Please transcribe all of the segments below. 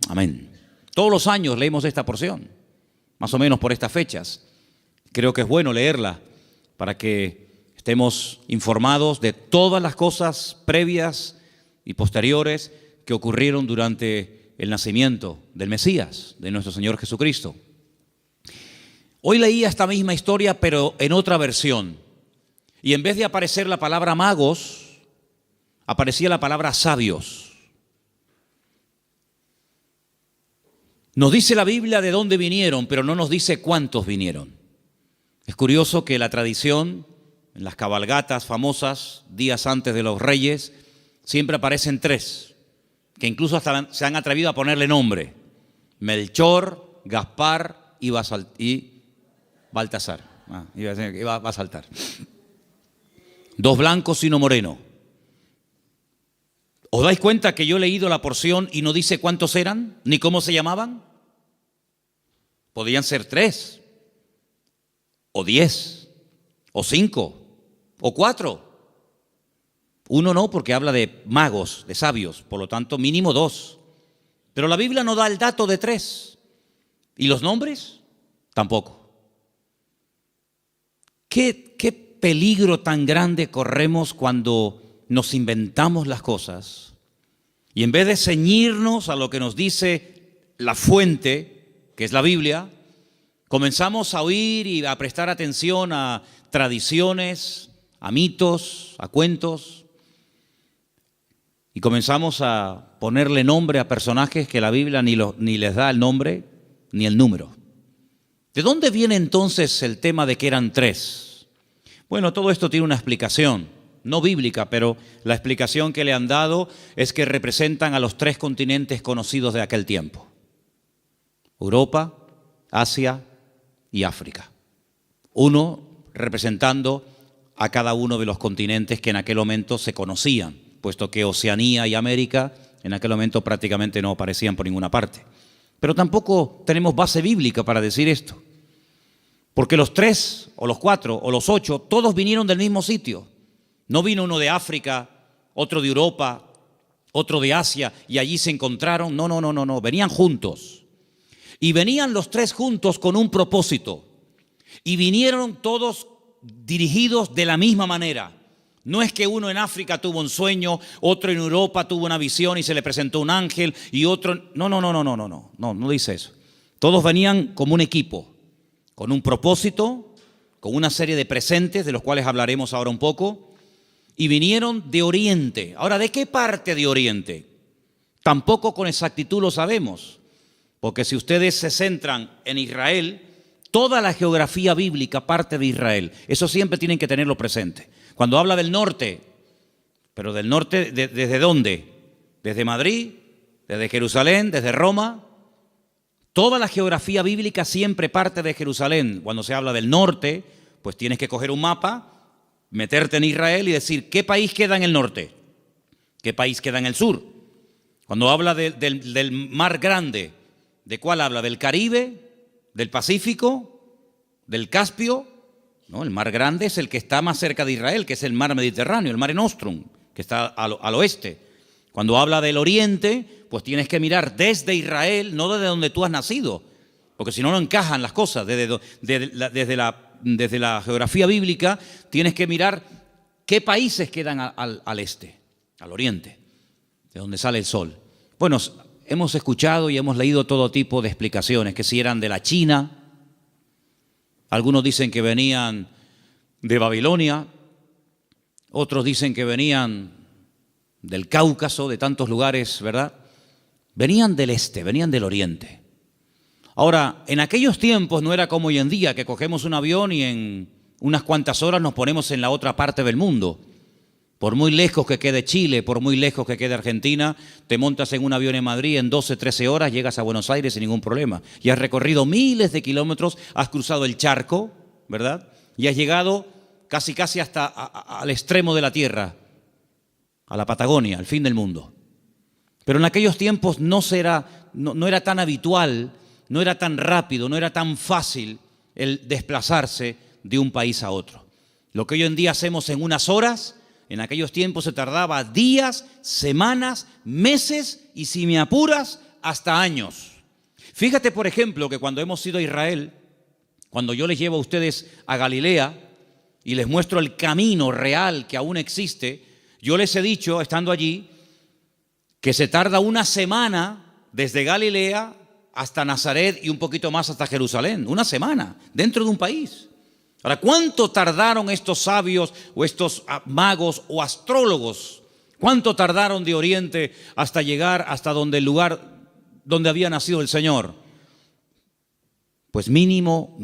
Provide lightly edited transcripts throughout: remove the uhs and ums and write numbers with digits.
Amén. Todos los años leemos esta porción, más o menos por estas fechas. Creo que es bueno leerla para que estemos informados de todas las cosas previas y posteriores que ocurrieron durante el nacimiento del Mesías, de nuestro Señor Jesucristo. Hoy leía esta misma historia, pero en otra versión. Y en vez de aparecer la palabra magos, aparecía la palabra sabios. Nos dice la Biblia de dónde vinieron, pero no nos dice cuántos vinieron. Es curioso que la tradición, en las cabalgatas famosas, días antes de los reyes, siempre aparecen tres, que incluso hasta se han atrevido a ponerle nombre: Melchor, Gaspar y Baltasar. Va a saltar. Dos blancos y uno moreno. ¿Os dais cuenta que yo he leído la porción y no dice cuántos eran, ni cómo se llamaban? Podían ser 3, o 10, o 5, o 4. Uno no, porque habla de magos, de sabios, por lo tanto mínimo 2. Pero la Biblia no da el dato de 3. ¿Y los nombres? Tampoco. ¿Qué peligro tan grande corremos cuando nos inventamos las cosas y en vez de ceñirnos a lo que nos dice la fuente, que es la Biblia, comenzamos a oír y a prestar atención a tradiciones, a mitos, a cuentos, y comenzamos a ponerle nombre a personajes que la Biblia ni les da el nombre ni el número? ¿De dónde viene entonces el tema de que eran 3? Bueno, todo esto tiene una explicación, no bíblica, pero la explicación que le han dado es que representan a los 3 continentes conocidos de aquel tiempo: Europa, Asia y África. Uno representando a cada uno de los continentes que en aquel momento se conocían, puesto que Oceanía y América en aquel momento prácticamente no aparecían por ninguna parte. Pero tampoco tenemos base bíblica para decir esto, porque los 3 o los 4 o los 8 todos vinieron del mismo sitio. No vino uno de África, otro de Europa, otro de Asia y allí se encontraron. No, venían juntos. Y venían los 3 juntos con un propósito. Y vinieron todos dirigidos de la misma manera. No es que uno en África tuvo un sueño, otro en Europa tuvo una visión y se le presentó un ángel y otro... No dice eso. Todos venían como un equipo, con un propósito, con una serie de presentes de los cuales hablaremos ahora un poco. Y vinieron de Oriente. Ahora, ¿de qué parte de Oriente? Tampoco con exactitud lo sabemos, porque si ustedes se centran en Israel, toda la geografía bíblica parte de Israel. Eso siempre tienen que tenerlo presente. Cuando habla del norte, pero del norte, ¿desde dónde? Desde Madrid, desde Jerusalén, desde Roma. Toda la geografía bíblica siempre parte de Jerusalén. Cuando se habla del norte, pues tienes que coger un mapa, meterte en Israel y decir, ¿qué país queda en el norte? ¿Qué país queda en el sur? Cuando habla del mar grande, ¿de cuál habla? ¿Del Caribe? ¿Del Pacífico? ¿Del Caspio? No, el mar grande es el que está más cerca de Israel, que es el mar Mediterráneo, el Mare Nostrum, que está al oeste. Cuando habla del oriente, pues tienes que mirar desde Israel, no desde donde tú has nacido, porque si no, no encajan las cosas. Desde la geografía bíblica tienes que mirar qué países quedan al este, al oriente, de donde sale el sol. Bueno, hemos escuchado y hemos leído todo tipo de explicaciones, que si eran de la China, algunos dicen que venían de Babilonia, otros dicen que venían del Cáucaso, de tantos lugares, ¿verdad? Venían del este, venían del oriente. Ahora, en aquellos tiempos no era como hoy en día, que cogemos un avión y en unas cuantas horas nos ponemos en la otra parte del mundo. Por muy lejos que quede Chile, por muy lejos que quede Argentina, te montas en un avión en Madrid, en 12, 13 horas llegas a Buenos Aires sin ningún problema. Y has recorrido miles de kilómetros, has cruzado el charco, ¿verdad? Y has llegado casi hasta al extremo de la tierra, a la Patagonia, al fin del mundo. Pero en aquellos tiempos no era tan habitual, no era tan rápido, no era tan fácil el desplazarse de un país a otro. Lo que hoy en día hacemos en unas horas, en aquellos tiempos se tardaba días, semanas, meses y, si me apuras, hasta años. Fíjate, por ejemplo, que cuando hemos ido a Israel, cuando yo les llevo a ustedes a Galilea y les muestro el camino real que aún existe, yo les he dicho, estando allí, que se tarda una semana desde Galilea hasta Nazaret y un poquito más hasta Jerusalén. Una semana, dentro de un país. Ahora, ¿cuánto tardaron estos sabios o estos magos o astrólogos? ¿Cuánto tardaron de Oriente hasta llegar hasta donde el lugar donde había nacido el Señor? Pues mínimo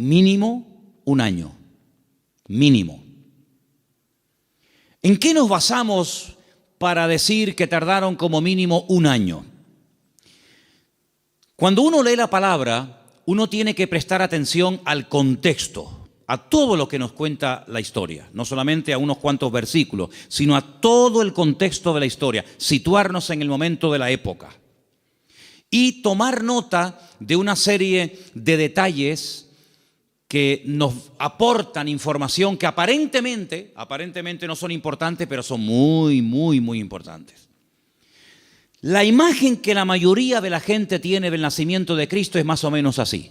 un año. Mínimo. ¿En qué nos basamos para decir que tardaron como mínimo un año? Cuando uno lee la palabra, uno tiene que prestar atención al contexto, a todo lo que nos cuenta la historia, no solamente a unos cuantos versículos, sino a todo el contexto de la historia, situarnos en el momento de la época y tomar nota de una serie de detalles que nos aportan información que aparentemente no son importantes, pero son muy importantes. La imagen que la mayoría de la gente tiene del nacimiento de Cristo es más o menos así.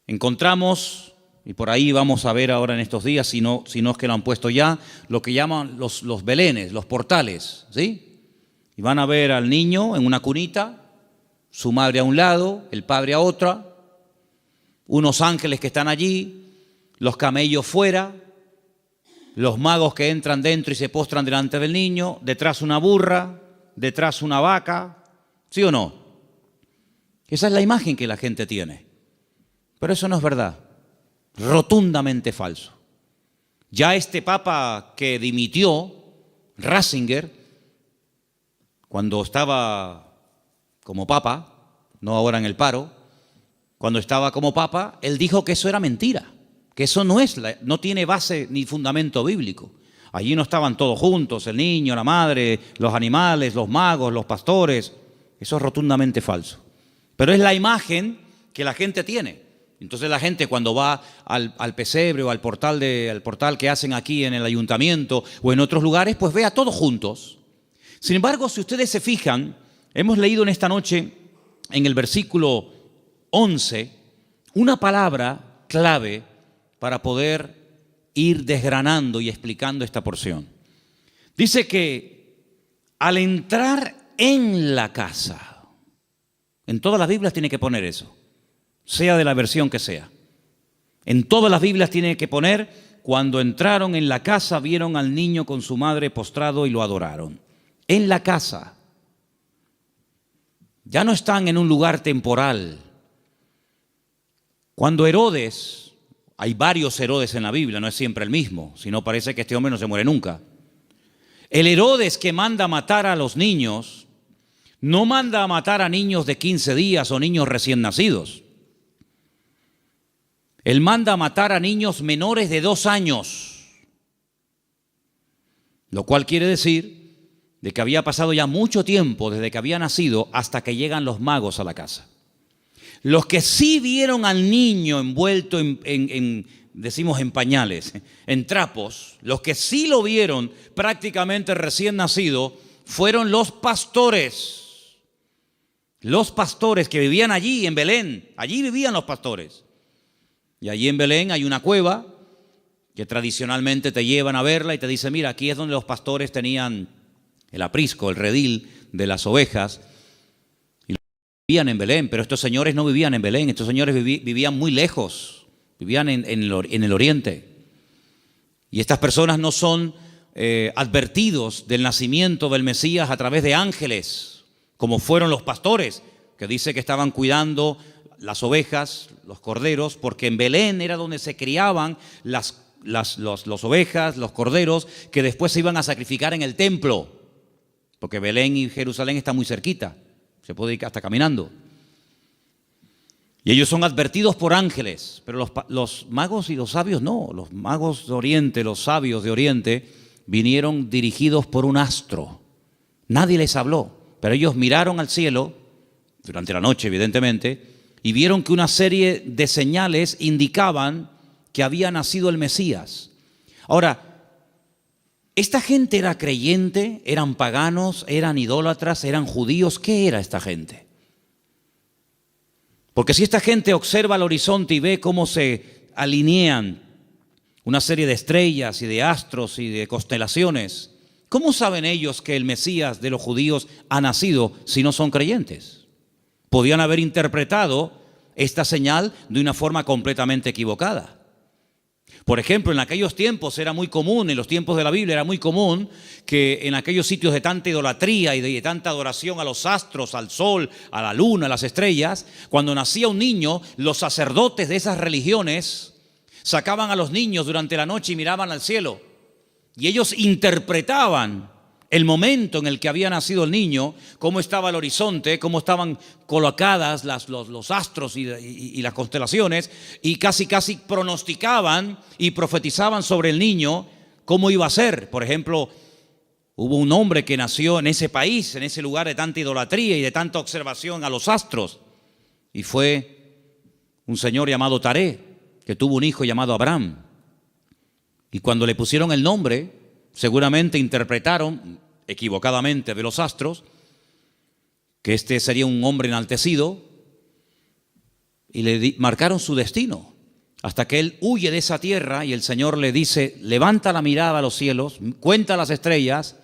Encontramos, y por ahí vamos a ver ahora en estos días, si no es que lo han puesto ya, lo que llaman los belenes, los portales, ¿sí? Y van a ver al niño en una cunita, su madre a un lado, el padre a otra, unos ángeles que están allí, los camellos fuera, los magos que entran dentro y se postran delante del niño, detrás una burra, detrás una vaca, ¿sí o no? Esa es la imagen que la gente tiene. Pero eso no es verdad, rotundamente falso. Ya este papa que dimitió, Ratzinger, cuando estaba como papa, no ahora en el paro, cuando estaba como papa, él dijo que eso era mentira, que eso no tiene base ni fundamento bíblico. Allí no estaban todos juntos, el niño, la madre, los animales, los magos, los pastores. Eso es rotundamente falso. Pero es la imagen que la gente tiene. Entonces la gente cuando va al pesebre o al portal que hacen aquí en el ayuntamiento o en otros lugares, pues ve a todos juntos. Sin embargo, si ustedes se fijan, hemos leído en esta noche, en el versículo 11, una palabra clave para poder ir desgranando y explicando esta porción. Dice que al entrar en la casa, en todas las Biblias tiene que poner eso, sea de la versión que sea. En todas las Biblias tiene que poner, cuando entraron en la casa, vieron al niño con su madre postrado y lo adoraron. En la casa. Ya no están en un lugar temporal. Cuando Herodes, hay varios Herodes en la Biblia, no es siempre el mismo, si no parece que este hombre no se muere nunca. El Herodes que manda a matar a los niños, no manda a matar a niños de 15 días o niños recién nacidos. Él manda a matar a niños menores de 2 años, lo cual quiere decir de que había pasado ya mucho tiempo desde que había nacido hasta que llegan los magos a la casa. Los que sí vieron al niño envuelto decimos en pañales, en trapos, los que sí lo vieron prácticamente recién nacido, fueron los pastores. Los pastores que vivían allí en Belén, allí vivían los pastores. Y allí en Belén hay una cueva que tradicionalmente te llevan a verla y te dicen, mira, aquí es donde los pastores tenían el aprisco, el redil de las ovejas. Vivían en Belén, pero estos señores no vivían en Belén, estos señores vivían muy lejos, vivían en el oriente. Y estas personas no son advertidos del nacimiento del Mesías a través de ángeles, como fueron los pastores, que dice que estaban cuidando las ovejas, los corderos, porque en Belén era donde se criaban las ovejas, los corderos, que después se iban a sacrificar en el templo, porque Belén y Jerusalén están muy cerquita. Se puede ir hasta caminando. Y ellos son advertidos por ángeles, pero los magos y los sabios no. Los magos de Oriente, los sabios de Oriente, vinieron dirigidos por un astro. Nadie les habló, pero ellos miraron al cielo, durante la noche evidentemente, y vieron que una serie de señales indicaban que había nacido el Mesías. Ahora, ¿esta gente era creyente? ¿Eran paganos? ¿Eran idólatras? ¿Eran judíos? ¿Qué era esta gente? Porque si esta gente observa el horizonte y ve cómo se alinean una serie de estrellas y de astros y de constelaciones, ¿cómo saben ellos que el Mesías de los judíos ha nacido si no son creyentes? Podían haber interpretado esta señal de una forma completamente equivocada. Por ejemplo, en aquellos tiempos era muy común, en los tiempos de la Biblia era muy común que en aquellos sitios de tanta idolatría y de tanta adoración a los astros, al sol, a la luna, a las estrellas, cuando nacía un niño, los sacerdotes de esas religiones sacaban a los niños durante la noche y miraban al cielo. Y ellos interpretaban el momento en el que había nacido el niño, cómo estaba el horizonte, cómo estaban colocadas los astros y las constelaciones, y casi pronosticaban y profetizaban sobre el niño cómo iba a ser. Por ejemplo, hubo un hombre que nació en ese país, en ese lugar de tanta idolatría y de tanta observación a los astros, y fue un señor llamado Taré, que tuvo un hijo llamado Abraham. Y cuando le pusieron el nombre, seguramente interpretaron equivocadamente de los astros que este sería un hombre enaltecido y le marcaron su destino hasta que él huye de esa tierra y el Señor le dice: levanta la mirada a los cielos, cuenta las estrellas,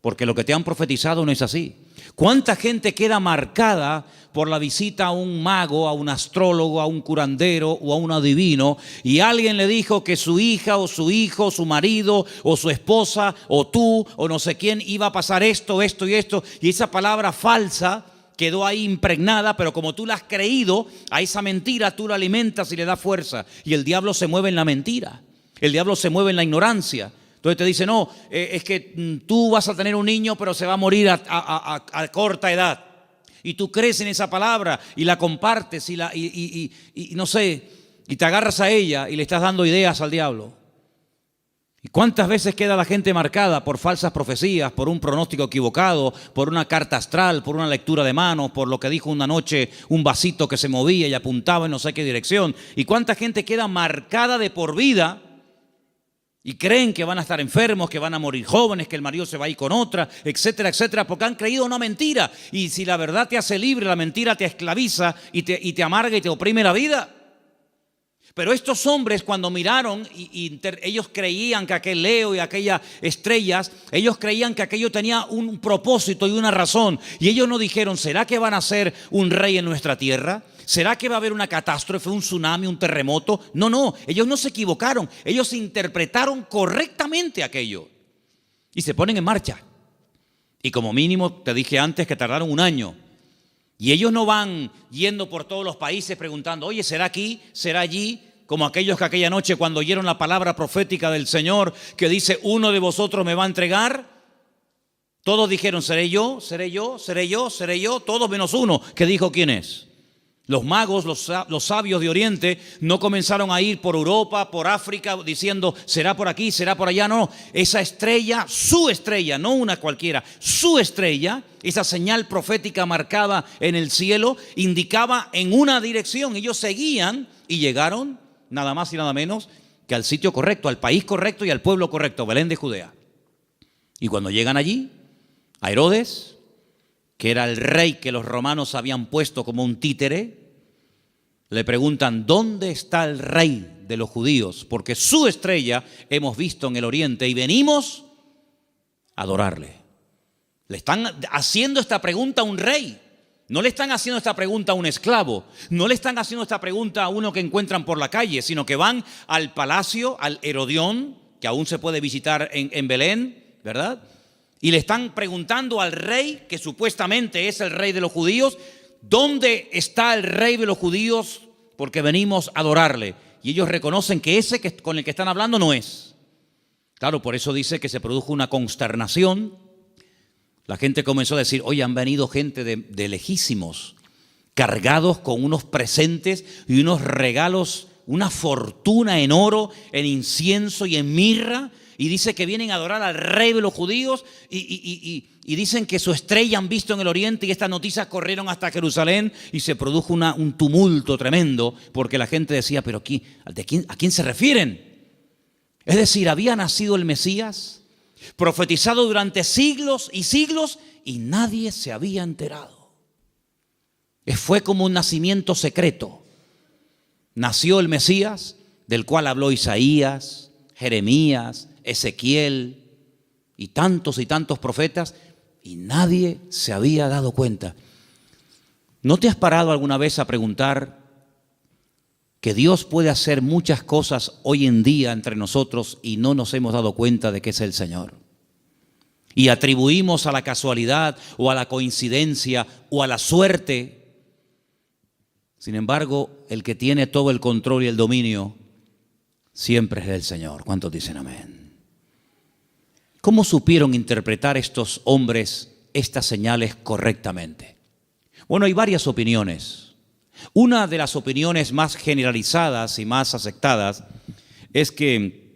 porque lo que te han profetizado no es así. ¿Cuánta gente queda marcada por la visita a un mago, a un astrólogo, a un curandero o a un adivino, y alguien le dijo que su hija o su hijo, su marido o su esposa o tú o no sé quién iba a pasar esto, esto y esto, y esa palabra falsa quedó ahí impregnada, pero como tú la has creído, a esa mentira tú la alimentas y le das fuerza, y el diablo se mueve en la mentira, el diablo se mueve en la ignorancia. Entonces te dice: no, es que tú vas a tener un niño pero se va a morir a corta edad. Y tú crees en esa palabra y la compartes y no sé, y te agarras a ella y le estás dando ideas al diablo. ¿Y cuántas veces queda la gente marcada por falsas profecías, por un pronóstico equivocado, por una carta astral, por una lectura de manos, por lo que dijo una noche un vasito que se movía y apuntaba en no sé qué dirección? ¿Y cuánta gente queda marcada de por vida? Y creen que van a estar enfermos, que van a morir jóvenes, que el marido se va a ir con otra, etcétera, etcétera, porque han creído una mentira. Y si la verdad te hace libre, la mentira te esclaviza y te amarga y te oprime la vida. Pero estos hombres, cuando miraron ellos creían que aquel Leo y aquellas estrellas, ellos creían que aquello tenía un propósito y una razón. Y ellos no dijeron: ¿será que van a ser un rey en nuestra tierra? ¿Será que va a haber una catástrofe, un tsunami, un terremoto? No, ellos no se equivocaron. Ellos interpretaron correctamente aquello y se ponen en marcha. Y como mínimo, te dije antes que tardaron un año. Y ellos no van yendo por todos los países preguntando: oye, ¿será aquí? ¿Será allí? Como aquellos que aquella noche, cuando oyeron la palabra profética del Señor que dice: uno de vosotros me va a entregar, todos dijeron: seré yo, seré yo, seré yo, seré yo, todos menos uno que dijo quién es. Los magos, los sabios de Oriente no comenzaron a ir por Europa, por África, diciendo: será por aquí, será por allá. No, esa estrella, su estrella, no una cualquiera, su estrella, esa señal profética marcada en el cielo, indicaba en una dirección. Ellos seguían y llegaron nada más y nada menos que al sitio correcto, al país correcto y al pueblo correcto, Belén de Judea. Y cuando llegan allí, a Herodes, que era el rey que los romanos habían puesto como un títere, le preguntan: ¿dónde está el rey de los judíos? Porque su estrella hemos visto en el oriente y venimos a adorarle. Le están haciendo esta pregunta a un rey. No le están haciendo esta pregunta a un esclavo. No le están haciendo esta pregunta a uno que encuentran por la calle, sino que van al palacio, al Herodión, que aún se puede visitar en Belén, ¿verdad? Y le están preguntando al rey, que supuestamente es el rey de los judíos: ¿dónde está el rey de los judíos? Porque venimos a adorarle. Y ellos reconocen que ese con el que están hablando no es. Claro, por eso dice que se produjo una consternación. La gente comenzó a decir: oye, han venido gente de lejísimos, cargados con unos presentes y unos regalos, una fortuna en oro, en incienso y en mirra. Y dice que vienen a adorar al rey de los judíos y dicen que su estrella han visto en el oriente, y estas noticias corrieron hasta Jerusalén y se produjo un tumulto tremendo porque la gente decía: ¿pero a quién se refieren? Es decir, había nacido el Mesías, profetizado durante siglos y siglos, y nadie se había enterado. Fue como un nacimiento secreto. Nació el Mesías, del cual habló Isaías, Jeremías, Ezequiel y tantos profetas, y nadie se había dado cuenta. ¿No te has parado alguna vez a preguntar que Dios puede hacer muchas cosas hoy en día entre nosotros y no nos hemos dado cuenta de que es el Señor? Y atribuimos a la casualidad o a la coincidencia o a la suerte. Sin embargo, el que tiene todo el control y el dominio siempre es el Señor. ¿Cuántos dicen amén? ¿Cómo supieron interpretar estos hombres estas señales correctamente? Bueno, hay varias opiniones. Una de las opiniones más generalizadas y más aceptadas es que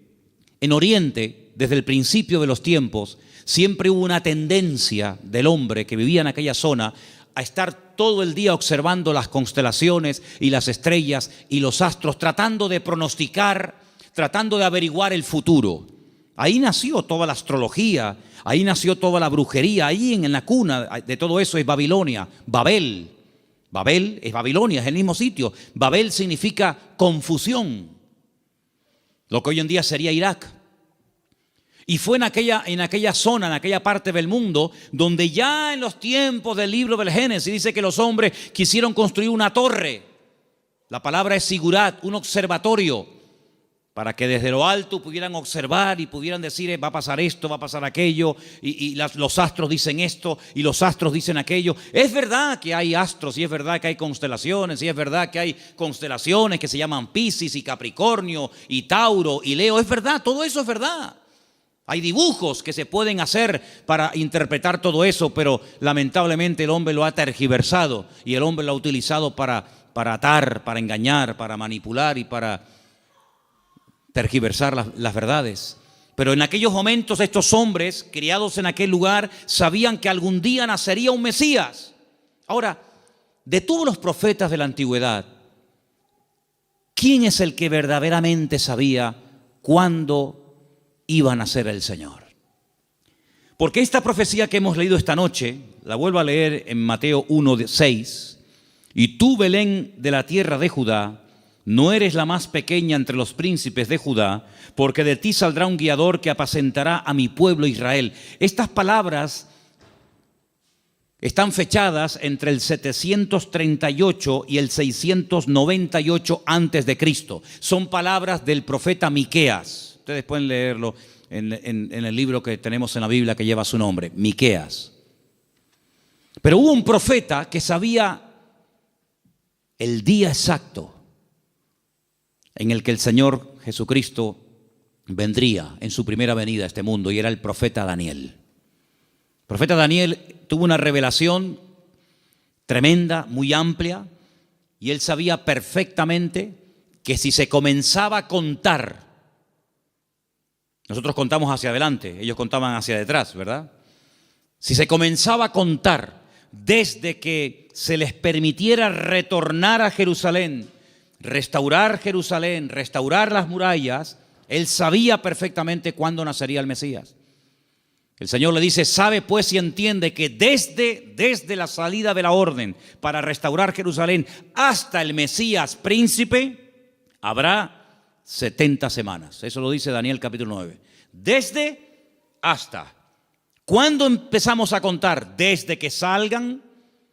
en Oriente, desde el principio de los tiempos, siempre hubo una tendencia del hombre que vivía en aquella zona a estar todo el día observando las constelaciones y las estrellas y los astros, tratando de pronosticar, tratando de averiguar el futuro. Ahí nació toda la astrología, ahí nació toda la brujería, ahí en la cuna de todo eso es Babilonia, Babel. Babel es Babilonia, es el mismo sitio. Babel significa confusión, lo que hoy en día sería Irak. Y fue en aquella zona, en aquella parte del mundo, donde ya en los tiempos del libro del Génesis dice que los hombres quisieron construir una torre. La palabra es sigurat, un observatorio, para que desde lo alto pudieran observar y pudieran decir, va a pasar esto, va a pasar aquello, y los astros dicen esto, y los astros dicen aquello. Es verdad que hay astros, y es verdad que hay constelaciones, y es verdad que hay constelaciones que se llaman Piscis y Capricornio, y Tauro y Leo. Es verdad, todo eso es verdad. Hay dibujos que se pueden hacer para interpretar todo eso, pero lamentablemente el hombre lo ha tergiversado y el hombre lo ha utilizado para atar, para engañar, para manipular y para tergiversar las verdades. Pero en aquellos momentos estos hombres, criados en aquel lugar, sabían que algún día nacería un Mesías. Ahora, de todos los profetas de la antigüedad, ¿quién es el que verdaderamente sabía cuándo iba a nacer el Señor? Porque esta profecía que hemos leído esta noche, la vuelvo a leer en Mateo 1:6, y tú, Belén de la tierra de Judá, no eres la más pequeña entre los príncipes de Judá, porque de ti saldrá un guiador que apacentará a mi pueblo Israel. Estas palabras están fechadas entre el 738 y el 698 antes de Cristo. Son palabras del profeta Miqueas. Ustedes pueden leerlo en el libro que tenemos en la Biblia que lleva su nombre, Miqueas. Pero hubo un profeta que sabía el día exacto en el que el Señor Jesucristo vendría en su primera venida a este mundo, y era el profeta Daniel. El profeta Daniel tuvo una revelación tremenda, muy amplia, y él sabía perfectamente que si se comenzaba a contar, nosotros contamos hacia adelante, ellos contaban hacia detrás, ¿verdad? Si se comenzaba a contar desde que se les permitiera retornar a Jerusalén, restaurar las murallas, él sabía perfectamente cuándo nacería el Mesías. El Señor le dice, sabe pues y entiende que desde la salida de la orden para restaurar Jerusalén hasta el Mesías príncipe, habrá 70 semanas. Eso lo dice Daniel capítulo 9. Desde hasta. ¿Cuándo empezamos a contar? Desde que salgan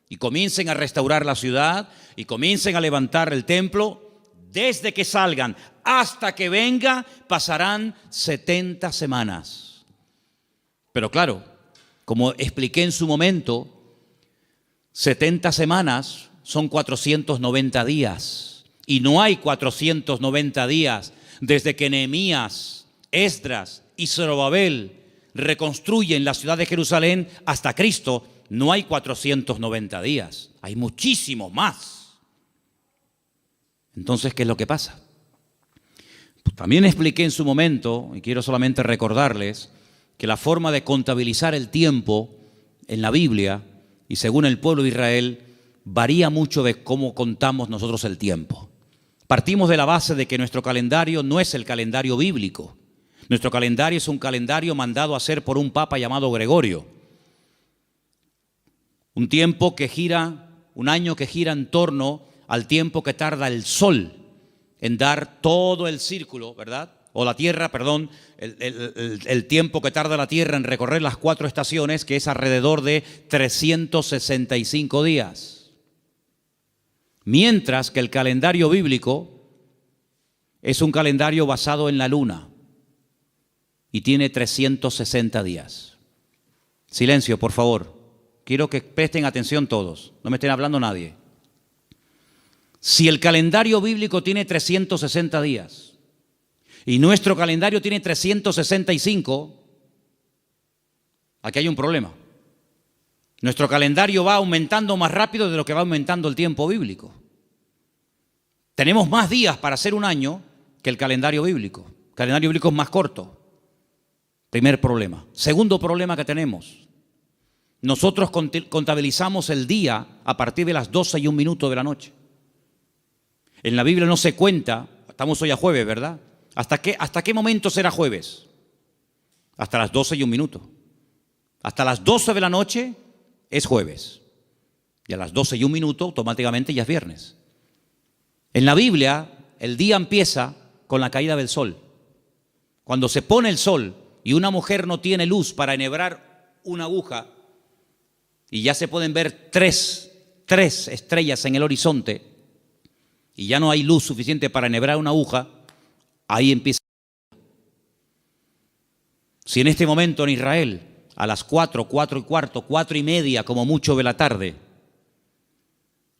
y comiencen a restaurar la ciudad y comiencen a levantar el templo. Desde que salgan hasta que venga pasarán 70 semanas. Pero claro, como expliqué en su momento, 70 semanas son 490 días. Y no hay 490 días desde que Nehemías, Esdras y Zorobabel reconstruyen la ciudad de Jerusalén hasta Cristo. No hay 490 días, hay muchísimo más. Entonces, ¿qué es lo que pasa? También expliqué en su momento, y quiero solamente recordarles, que la forma de contabilizar el tiempo en la Biblia y según el pueblo de Israel varía mucho de cómo contamos nosotros el tiempo. Partimos de la base de que nuestro calendario no es el calendario bíblico. Nuestro calendario es un calendario mandado a hacer por un papa llamado Gregorio. Un tiempo que gira un año que gira en torno al tiempo que tarda el Sol en dar todo el círculo, ¿verdad? O la Tierra, perdón, el tiempo que tarda la Tierra en recorrer las 4 estaciones, que es alrededor de 365 días. Mientras que el calendario bíblico es un calendario basado en la luna y tiene 360 días. Silencio, por favor. Quiero que presten atención todos, no me estén hablando nadie. Si el calendario bíblico tiene 360 días y nuestro calendario tiene 365, aquí hay un problema. Nuestro calendario va aumentando más rápido de lo que va aumentando el tiempo bíblico. Tenemos más días para hacer un año que el calendario bíblico. El calendario bíblico es más corto. Primer problema. Segundo problema que tenemos. Nosotros contabilizamos el día a partir de las 12:01 de la noche. En la Biblia no se cuenta, estamos hoy a jueves, ¿verdad? ¿Hasta qué momento será jueves? Hasta las 12:01. Hasta las 12 de la noche es jueves. Y a las 12:01 automáticamente ya es viernes. En la Biblia el día empieza con la caída del sol. Cuando se pone el sol y una mujer no tiene luz para enhebrar una aguja y ya se pueden ver tres estrellas en el horizonte y ya no hay luz suficiente para enhebrar una aguja, ahí empieza. Si en este momento en Israel a las 4, 4:15, 4:30 como mucho de la tarde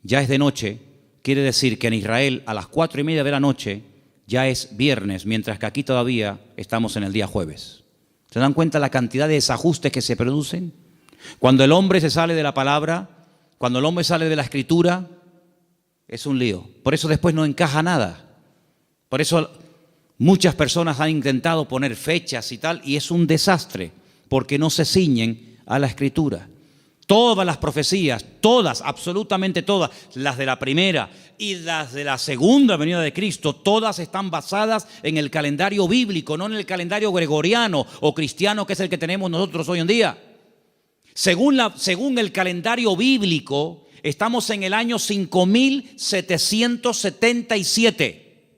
ya es de noche, quiere decir que en Israel a las 4:30 de la noche ya es viernes, mientras que aquí todavía estamos en el día jueves. ¿Se dan cuenta la cantidad de desajustes que se producen? Cuando el hombre se sale de la palabra, cuando el hombre sale de la escritura, es un lío. Por eso después no encaja nada. Por eso muchas personas han intentado poner fechas y tal, y es un desastre, porque no se ciñen a la escritura. Todas las profecías, todas, absolutamente todas, las de la primera y las de la segunda venida de Cristo, todas están basadas en el calendario bíblico, no en el calendario gregoriano o cristiano, que es el que tenemos nosotros hoy en día. Según el calendario bíblico, estamos en el año 5777.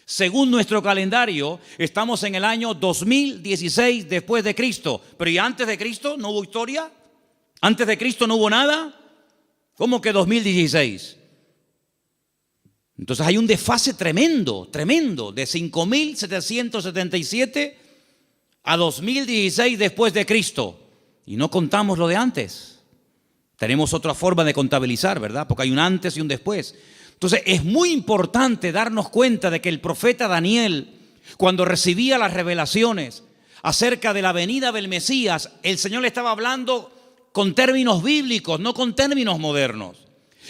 Según nuestro calendario, estamos en el año 2016 después de Cristo. Pero ¿y antes de Cristo no hubo historia? ¿Antes de Cristo no hubo nada? ¿Cómo que 2016? Entonces hay un desfase tremendo, de 5777 a 2016 después de Cristo. Y no contamos lo de antes. Tenemos otra forma de contabilizar, ¿verdad? Porque hay un antes y un después. Entonces es muy importante darnos cuenta de que el profeta Daniel, cuando recibía las revelaciones acerca de la venida del Mesías, el Señor le estaba hablando con términos bíblicos, no con términos modernos.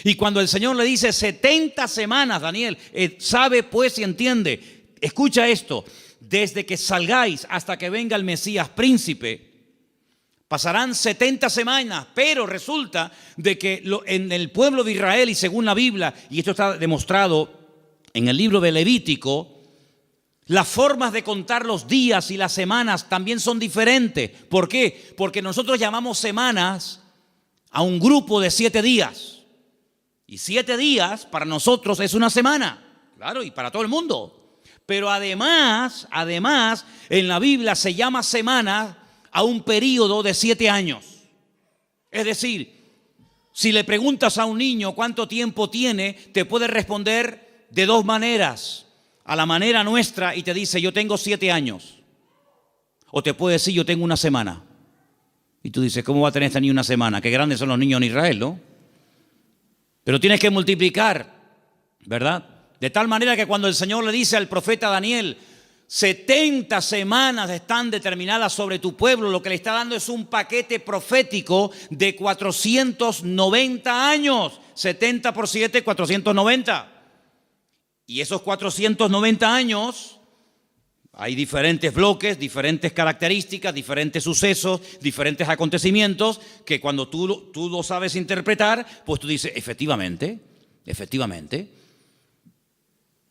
Y cuando el Señor le dice 70 semanas, Daniel, sabe pues y entiende, escucha esto, desde que salgáis hasta que venga el Mesías príncipe, pasarán 70 semanas, pero resulta de que en el pueblo de Israel y según la Biblia, y esto está demostrado en el libro de Levítico, las formas de contar los días y las semanas también son diferentes. ¿Por qué? Porque nosotros llamamos semanas a un grupo de 7 días. Y 7 días para nosotros es una semana. Claro, y para todo el mundo. Pero además, en la Biblia se llama semana a un periodo de 7 años. Es decir, si le preguntas a un niño cuánto tiempo tiene, te puede responder de 2 maneras. A la manera nuestra y te dice, yo tengo 7 años. O te puede decir, yo tengo una semana. Y tú dices, ¿cómo va a tener esta niña una semana? Qué grandes son los niños en Israel, ¿no? Pero tienes que multiplicar, ¿verdad? De tal manera que cuando el Señor le dice al profeta Daniel, 70 semanas están determinadas sobre tu pueblo, lo que le está dando es un paquete profético de 490 años. 70 por 7, 490. Y esos 490 años, hay diferentes bloques, diferentes características, diferentes sucesos, diferentes acontecimientos, que cuando tú lo sabes interpretar, pues tú dices, efectivamente,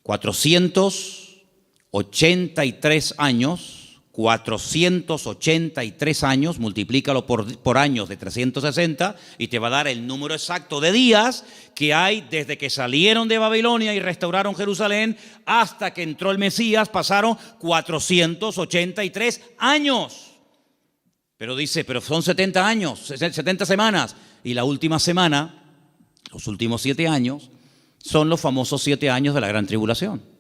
483 años 483 años, multiplícalo por años de 360 y te va a dar el número exacto de días que hay desde que salieron de Babilonia y restauraron Jerusalén hasta que entró el Mesías. Pasaron 483 años. Pero dice, pero son 70 años, 70 semanas. Y la última semana, los últimos 7 años, son los famosos 7 años de la gran tribulación.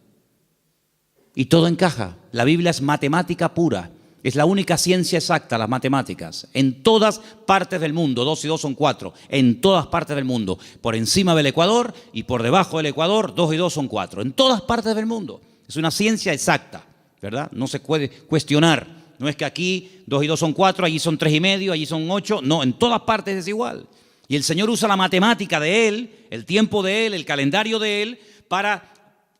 Y todo encaja. La Biblia es matemática pura. Es la única ciencia exacta, las matemáticas. En todas partes del mundo, 2 y 2 son 4. En todas partes del mundo. Por encima del Ecuador y por debajo del Ecuador, 2 y 2 son 4. En todas partes del mundo. Es una ciencia exacta, ¿verdad? No se puede cuestionar. No es que aquí 2 y 2 son 4, allí son 3 y medio, allí son 8. No, en todas partes es igual. Y el Señor usa la matemática de Él, el tiempo de Él, el calendario de Él, para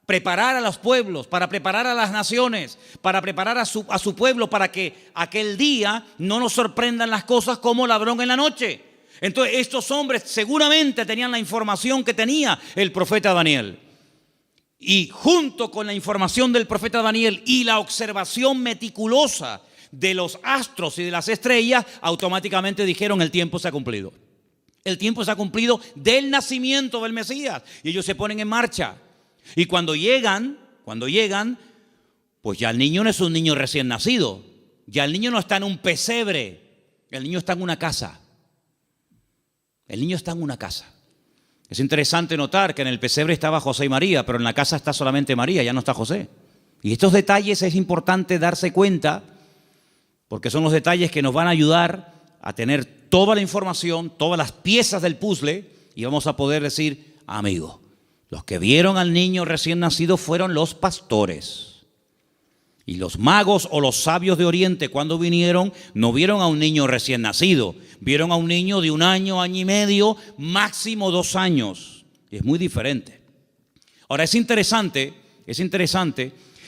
preparar a los pueblos, para preparar a las naciones, para preparar a su pueblo, para que aquel día no nos sorprendan las cosas como ladrón en la noche. Entonces estos hombres seguramente tenían la información que tenía el profeta Daniel. Y junto con la información del profeta Daniel y la observación meticulosa de los astros y de las estrellas, automáticamente dijeron: el tiempo se ha cumplido. El tiempo se ha cumplido del nacimiento del Mesías. Y ellos se ponen en marcha. Y cuando llegan, pues ya el niño no es un niño recién nacido. Ya el niño no está en un pesebre. El niño está en una casa. El niño está en una casa. Es interesante notar que en el pesebre estaba José y María, pero en la casa está solamente María, ya no está José. Y estos detalles es importante darse cuenta, porque son los detalles que nos van a ayudar a tener toda la información, todas las piezas del puzzle, y vamos a poder decir: amigo, los que vieron al niño recién nacido fueron los pastores. Y los magos o los sabios de Oriente, cuando vinieron, no vieron a un niño recién nacido. Vieron a un niño de 1 año, año y medio, máximo 2 años. Es muy diferente. Ahora, es interesante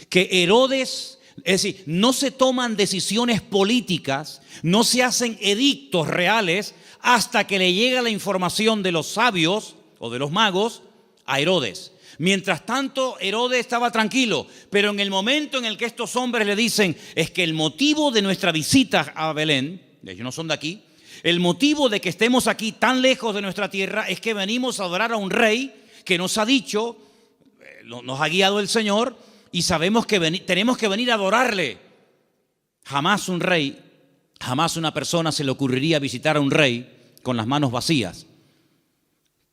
que Herodes, es decir, no se toman decisiones políticas, no se hacen edictos reales hasta que le llega la información de los sabios o de los magos a Herodes. Mientras tanto, Herodes estaba tranquilo, pero en el momento en el que estos hombres le dicen: es que el motivo de nuestra visita a Belén, ellos no son de aquí, el motivo de que estemos aquí tan lejos de nuestra tierra es que venimos a adorar a un rey que nos ha dicho, nos ha guiado el Señor, y sabemos que tenemos que venir a adorarle. Jamás un rey, jamás una persona se le ocurriría visitar a un rey con las manos vacías,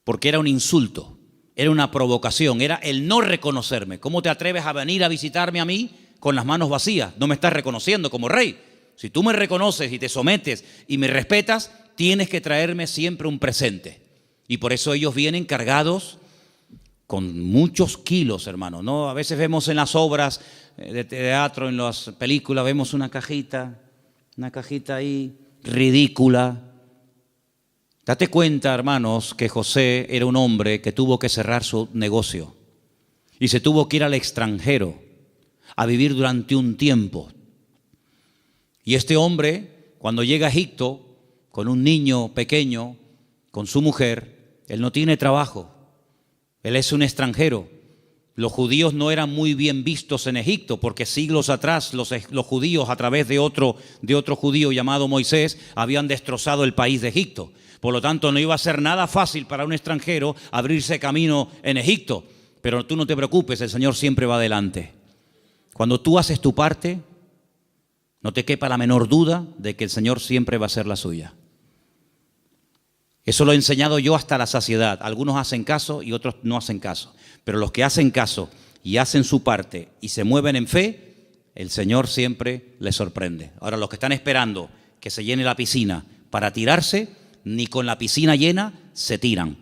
porque era un insulto. Era una provocación, era el no reconocerme. ¿Cómo te atreves a venir a visitarme a mí con las manos vacías? No me estás reconociendo como rey. Si tú me reconoces y te sometes y me respetas, tienes que traerme siempre un presente. Y por eso ellos vienen cargados con muchos kilos, hermano, ¿no? A veces vemos en las obras de teatro, en las películas, vemos una cajita ahí ridícula. Date cuenta, hermanos, que José era un hombre que tuvo que cerrar su negocio y se tuvo que ir al extranjero a vivir durante un tiempo. Y este hombre, cuando llega a Egipto con un niño pequeño, con su mujer, él no tiene trabajo, él es un extranjero. Los judíos no eran muy bien vistos en Egipto porque siglos atrás los judíos, a través de otro judío llamado Moisés, habían destrozado el país de Egipto. Por lo tanto, no iba a ser nada fácil para un extranjero abrirse camino en Egipto. Pero tú no te preocupes, el Señor siempre va adelante. Cuando tú haces tu parte, no te quepa la menor duda de que el Señor siempre va a hacer la suya. Eso lo he enseñado yo hasta la saciedad. Algunos hacen caso y otros no hacen caso. Pero los que hacen caso y hacen su parte y se mueven en fe, el Señor siempre les sorprende. Ahora, los que están esperando que se llene la piscina para tirarse, ni con la piscina llena se tiran,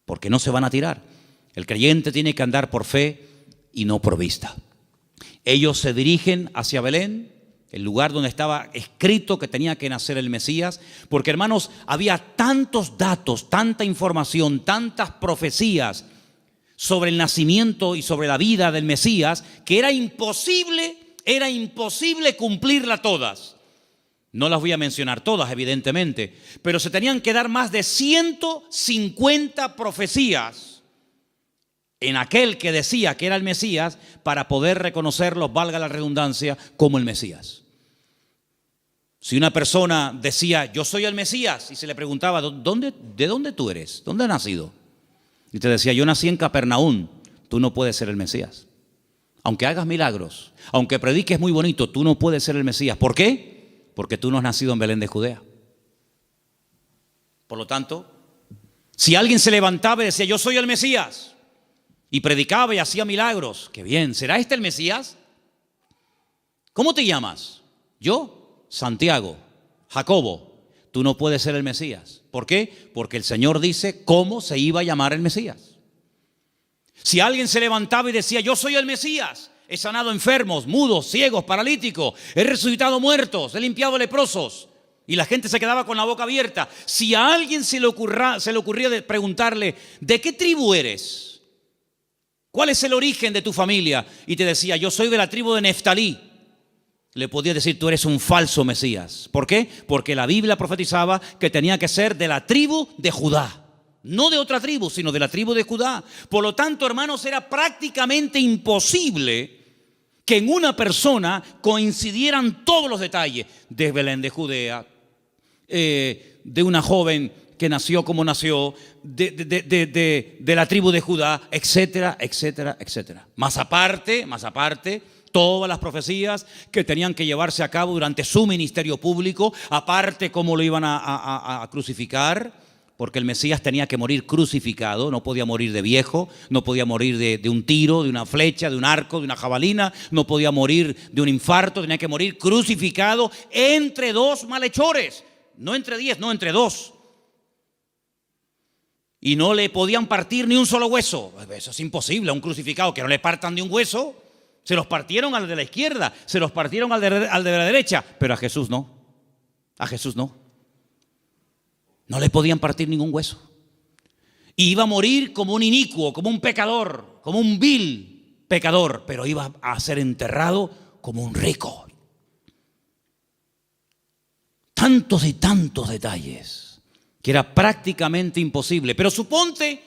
porque no se van a tirar. El creyente tiene que andar por fe y no por vista. Ellos se dirigen hacia Belén, el lugar donde estaba escrito que tenía que nacer el Mesías, porque, hermanos, había tantos datos, tanta información, tantas profecías sobre el nacimiento y sobre la vida del Mesías, que era imposible cumplirla todas. No las voy a mencionar todas, evidentemente, pero se tenían que dar más de 150 profecías en aquel que decía que era el Mesías para poder reconocerlo, valga la redundancia, como el Mesías. Si una persona decía, yo soy el Mesías, y se le preguntaba, ¿de dónde tú eres? ¿Dónde has nacido? Y te decía, yo nací en Capernaum, tú no puedes ser el Mesías. Aunque hagas milagros, aunque prediques muy bonito, tú no puedes ser el Mesías. ¿Por qué? Porque tú no has nacido en Belén de Judea. Por lo tanto, si alguien se levantaba y decía, yo soy el Mesías, y predicaba y hacía milagros, qué bien, ¿será este el Mesías? ¿Cómo te llamas? Yo, Santiago, Jacobo. Tú no puedes ser el Mesías. ¿Por qué? Porque el Señor dice cómo se iba a llamar el Mesías. Si alguien se levantaba y decía, yo soy el Mesías, he sanado enfermos, mudos, ciegos, paralíticos, he resucitado muertos, he limpiado leprosos, y la gente se quedaba con la boca abierta. Si a alguien se le ocurría de preguntarle, ¿de qué tribu eres? ¿Cuál es el origen de tu familia? Y te decía, yo soy de la tribu de Neftalí. Le podía decir, tú eres un falso Mesías. ¿Por qué? Porque la Biblia profetizaba que tenía que ser de la tribu de Judá. No de otra tribu, sino de la tribu de Judá. Por lo tanto, hermanos, era prácticamente imposible que en una persona coincidieran todos los detalles de Belén de Judea, de una joven que nació como nació, de la tribu de Judá, etcétera, etcétera, etcétera. Más aparte, todas las profecías que tenían que llevarse a cabo durante su ministerio público, aparte cómo lo iban a crucificar, porque el Mesías tenía que morir crucificado, no podía morir de viejo, no podía morir de un tiro, de una flecha, de un arco, de una jabalina, no podía morir de un infarto, tenía que morir crucificado entre dos malhechores, no entre 10, no entre 2. Y no le podían partir ni un solo hueso. Eso es imposible, a un crucificado que no le partan ni un hueso. Se los partieron al de la izquierda, se los partieron al de la derecha, pero a Jesús no. A Jesús no. No le podían partir ningún hueso. Y iba a morir como un inicuo, como un pecador, como un vil pecador, pero iba a ser enterrado como un rico. Tantos y tantos detalles que era prácticamente imposible. Pero suponte,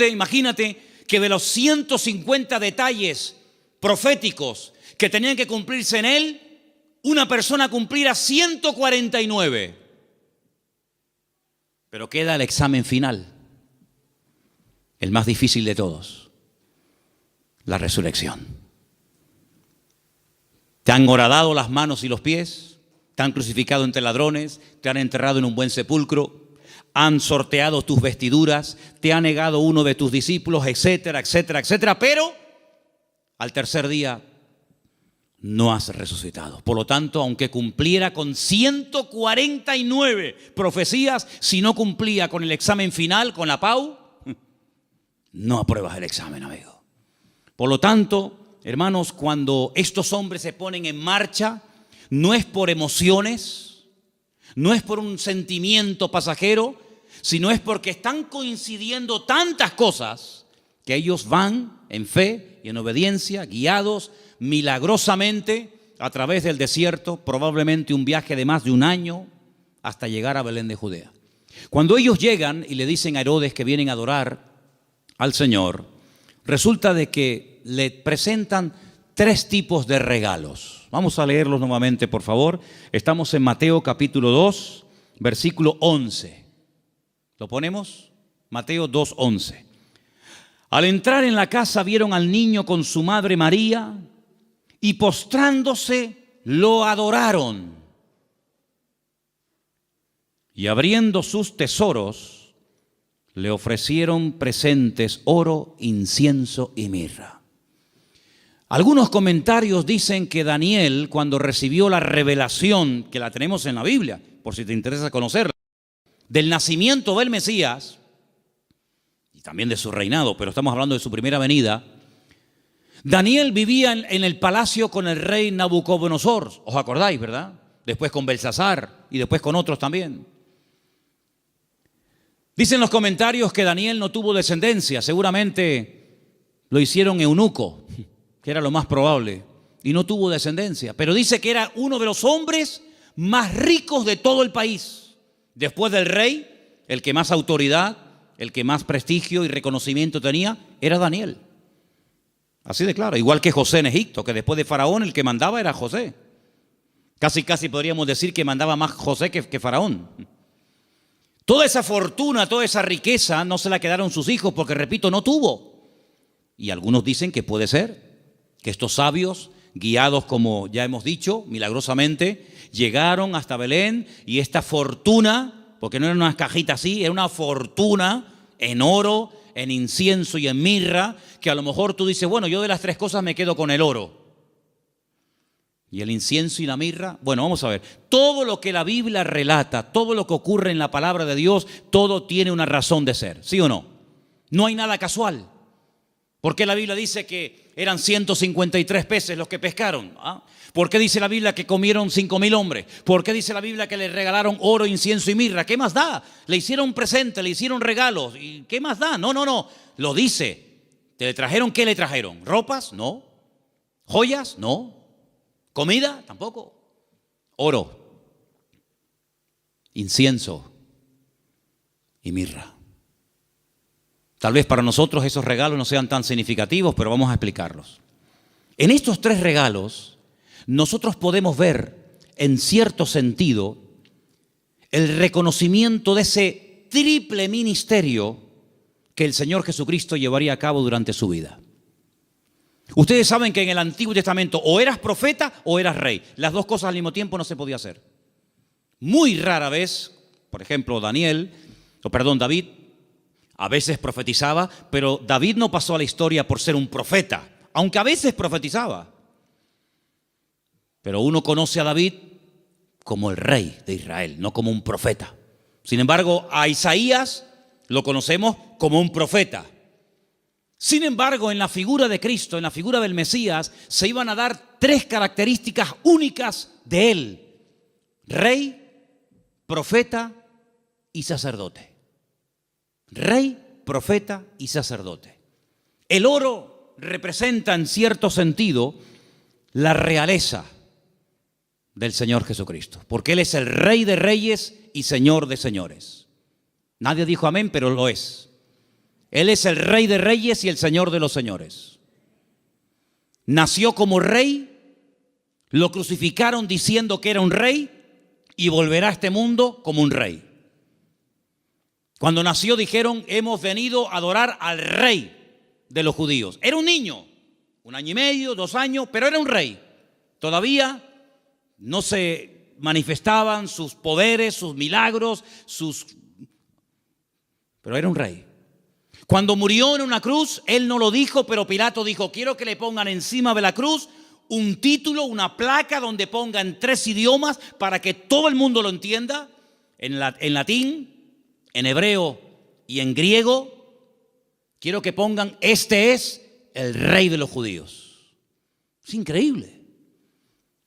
imagínate que de los 150 detalles proféticos que tenían que cumplirse en él, una persona cumpliera 149. Pero queda el examen final, el más difícil de todos, la resurrección. Te han horadado las manos y los pies, te han crucificado entre ladrones, te han enterrado en un buen sepulcro, han sorteado tus vestiduras, te ha negado uno de tus discípulos, etcétera, etcétera, etcétera, pero al tercer día no has resucitado. Por lo tanto, aunque cumpliera con 149 profecías, si no cumplía con el examen final, con la PAU, no apruebas el examen, amigo. Por lo tanto, hermanos, cuando estos hombres se ponen en marcha, no es por emociones, no es por un sentimiento pasajero, sino es porque están coincidiendo tantas cosas que ellos van en fe y en obediencia, guiados milagrosamente a través del desierto, probablemente un viaje de más de un año hasta llegar a Belén de Judea. Cuando ellos llegan y le dicen a Herodes que vienen a adorar al Señor, resulta de que le presentan 3 tipos de regalos. Vamos a leerlos nuevamente, por favor. Estamos en Mateo capítulo 2, versículo 11. ¿Lo ponemos? Mateo 2, 11. Al entrar en la casa vieron al niño con su madre María y postrándose lo adoraron. Y abriendo sus tesoros le ofrecieron presentes, oro, incienso y mirra. Algunos comentarios dicen que Daniel, cuando recibió la revelación, que la tenemos en la Biblia, por si te interesa conocerla, del nacimiento del Mesías, y también de su reinado, pero estamos hablando de su primera venida, Daniel vivía en el palacio con el rey Nabucodonosor, ¿os acordáis, verdad? Después con Belsasar y después con otros también. Dicen los comentarios que Daniel no tuvo descendencia, seguramente lo hicieron eunuco, que era lo más probable, y no tuvo descendencia. Pero dice que era uno de los hombres más ricos de todo el país. Después del rey, el que más autoridad, el que más prestigio y reconocimiento tenía, era Daniel. Así de claro, igual que José en Egipto, que después de Faraón el que mandaba era José. Casi podríamos decir que mandaba más José que Faraón. Toda esa fortuna, toda esa riqueza no se la quedaron sus hijos porque, repito, no tuvo. Y algunos dicen que puede ser que estos sabios, guiados como ya hemos dicho, milagrosamente, llegaron hasta Belén y esta fortuna, porque no era una cajita así, era una fortuna en oro, en incienso y en mirra, que a lo mejor tú dices, bueno, yo de las tres cosas me quedo con el oro. Y el incienso y la mirra, bueno, vamos a ver, todo lo que la Biblia relata, todo lo que ocurre en la palabra de Dios, todo tiene una razón de ser, ¿sí o no? No hay nada casual. ¿Por qué la Biblia dice que eran 153 peces los que pescaron? ¿Ah? ¿Por qué dice la Biblia que comieron 5,000 hombres? ¿Por qué dice la Biblia que le regalaron oro, incienso y mirra? ¿Qué más da? Le hicieron presentes, le hicieron regalos. ¿Y qué más da? No. Lo dice. ¿Te le trajeron qué le trajeron? ¿Ropas? No. ¿Joyas? No. ¿Comida? Tampoco. Oro, incienso y mirra. Tal vez para nosotros esos regalos no sean tan significativos, pero vamos a explicarlos. En estos tres regalos, nosotros podemos ver, en cierto sentido, el reconocimiento de ese triple ministerio que el Señor Jesucristo llevaría a cabo durante su vida. Ustedes saben que en el Antiguo Testamento o eras profeta o eras rey. Las dos cosas al mismo tiempo no se podía hacer. Muy rara vez, por ejemplo, David, a veces profetizaba, pero David no pasó a la historia por ser un profeta, aunque a veces profetizaba. Pero uno conoce a David como el rey de Israel, no como un profeta. Sin embargo, a Isaías lo conocemos como un profeta. Sin embargo, en la figura de Cristo, en la figura del Mesías, se iban a dar tres características únicas de él: rey, profeta y sacerdote. Rey, profeta y sacerdote. El oro representa en cierto sentido la realeza del Señor Jesucristo, porque Él es el Rey de reyes y Señor de señores. Nadie dijo amén, pero lo es. Él es el Rey de reyes y el Señor de los señores. Nació como rey, lo crucificaron diciendo que era un rey y volverá a este mundo como un rey. Cuando nació dijeron, hemos venido a adorar al rey de los judíos. Era un niño, 1 año y medio, 2 años, pero era un rey. Todavía no se manifestaban sus poderes, sus milagros, pero era un rey. Cuando murió en una cruz, él no lo dijo, pero Pilato dijo, quiero que le pongan encima de la cruz un título, una placa donde ponga en 3 idiomas para que todo el mundo lo entienda, en latín, en hebreo y en griego. Quiero que pongan, este es el rey de los judíos. Es increíble.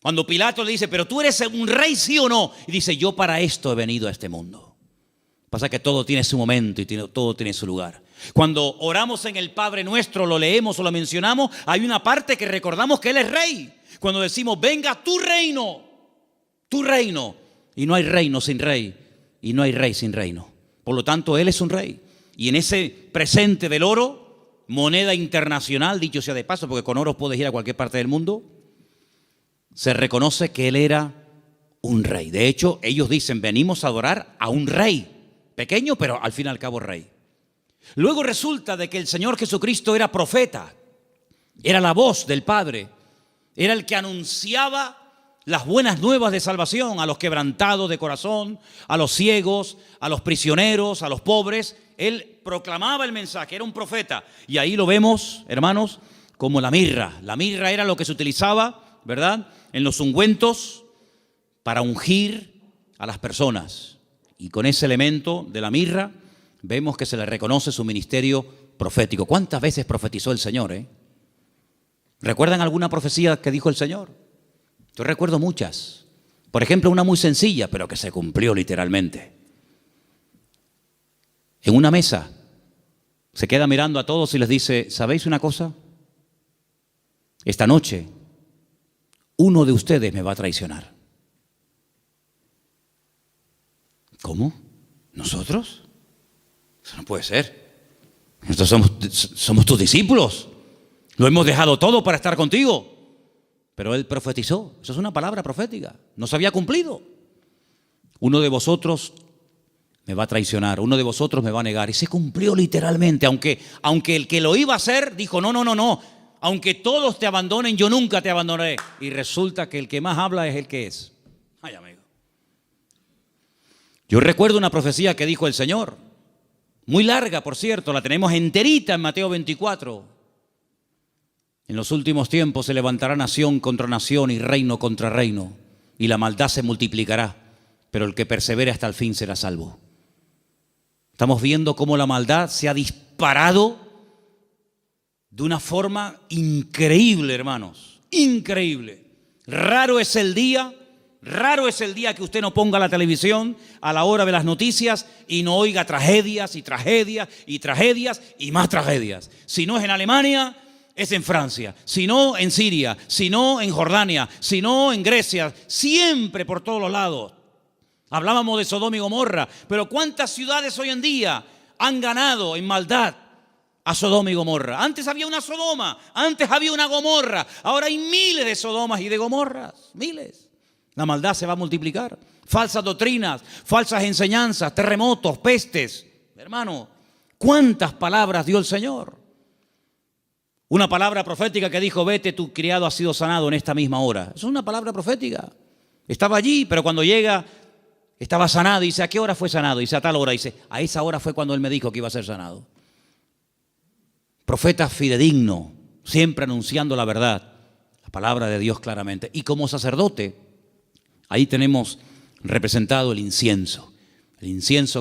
Cuando Pilato le dice, pero tú eres un rey, ¿sí o no? Y dice, yo para esto he venido a este mundo. Pasa que todo tiene su momento y todo tiene su lugar. Cuando oramos en el Padre Nuestro, lo leemos o lo mencionamos, hay una parte que recordamos que Él es rey. Cuando decimos, venga tu reino, y no hay reino sin rey, y no hay rey sin reino. Por lo tanto, Él es un rey. Y en ese presente del oro, moneda internacional, dicho sea de paso, porque con oro puedes ir a cualquier parte del mundo, se reconoce que Él era un rey. De hecho, ellos dicen, venimos a adorar a un rey, pequeño, pero al fin y al cabo rey. Luego resulta de que el Señor Jesucristo era profeta, era la voz del Padre, era el que anunciaba las buenas nuevas de salvación a los quebrantados de corazón, a los ciegos, a los prisioneros, a los pobres. Él proclamaba el mensaje, era un profeta. Y ahí lo vemos, hermanos, como la mirra. La mirra era lo que se utilizaba, ¿verdad?, en los ungüentos para ungir a las personas. Y con ese elemento de la mirra vemos que se le reconoce su ministerio profético. ¿Cuántas veces profetizó el Señor? ¿Recuerdan alguna profecía que dijo el Señor? Yo recuerdo muchas. Por ejemplo, una muy sencilla, pero que se cumplió literalmente. En una mesa se queda mirando a todos y les dice, ¿sabéis una cosa? Esta noche uno de ustedes me va a traicionar. ¿Cómo? ¿Nosotros? Eso no puede ser. Nosotros somos tus discípulos. Lo hemos dejado todo para estar contigo. Pero él profetizó. Eso es una palabra profética. No se había cumplido. Uno de vosotros me va a traicionar, uno de vosotros me va a negar. Y se cumplió literalmente, aunque el que lo iba a hacer dijo, no, aunque todos te abandonen, yo nunca te abandonaré. Y resulta que el que más habla es el que es. Ay, amigo. Yo recuerdo una profecía que dijo el Señor, muy larga, por cierto, la tenemos enterita en Mateo 24. En los últimos tiempos se levantará nación contra nación y reino contra reino, y la maldad se multiplicará, pero el que persevere hasta el fin será salvo. Estamos viendo cómo la maldad se ha disparado de una forma increíble, hermanos. Increíble. Raro es el día que usted no ponga la televisión a la hora de las noticias y no oiga tragedias y tragedias y tragedias y más tragedias. Si no es en Alemania, es en Francia. Si no, en Siria. Si no, en Jordania. Si no, en Grecia. Siempre por todos los lados. Hablábamos de Sodoma y Gomorra, pero ¿cuántas ciudades hoy en día han ganado en maldad a Sodoma y Gomorra? Antes había una Sodoma, antes había una Gomorra, ahora hay miles de Sodomas y de Gomorras, miles. La maldad se va a multiplicar. Falsas doctrinas, falsas enseñanzas, terremotos, pestes. Hermano, ¿cuántas palabras dio el Señor? Una palabra profética que dijo, vete, tu criado ha sido sanado en esta misma hora. Eso es una palabra profética. Estaba allí, pero cuando llega... Estaba sanado y dice, ¿a qué hora fue sanado? Y dice, a tal hora. Y dice, a esa hora fue cuando él me dijo que iba a ser sanado. Profeta fidedigno, siempre anunciando la verdad, la palabra de Dios claramente. Y como sacerdote, ahí tenemos representado el incienso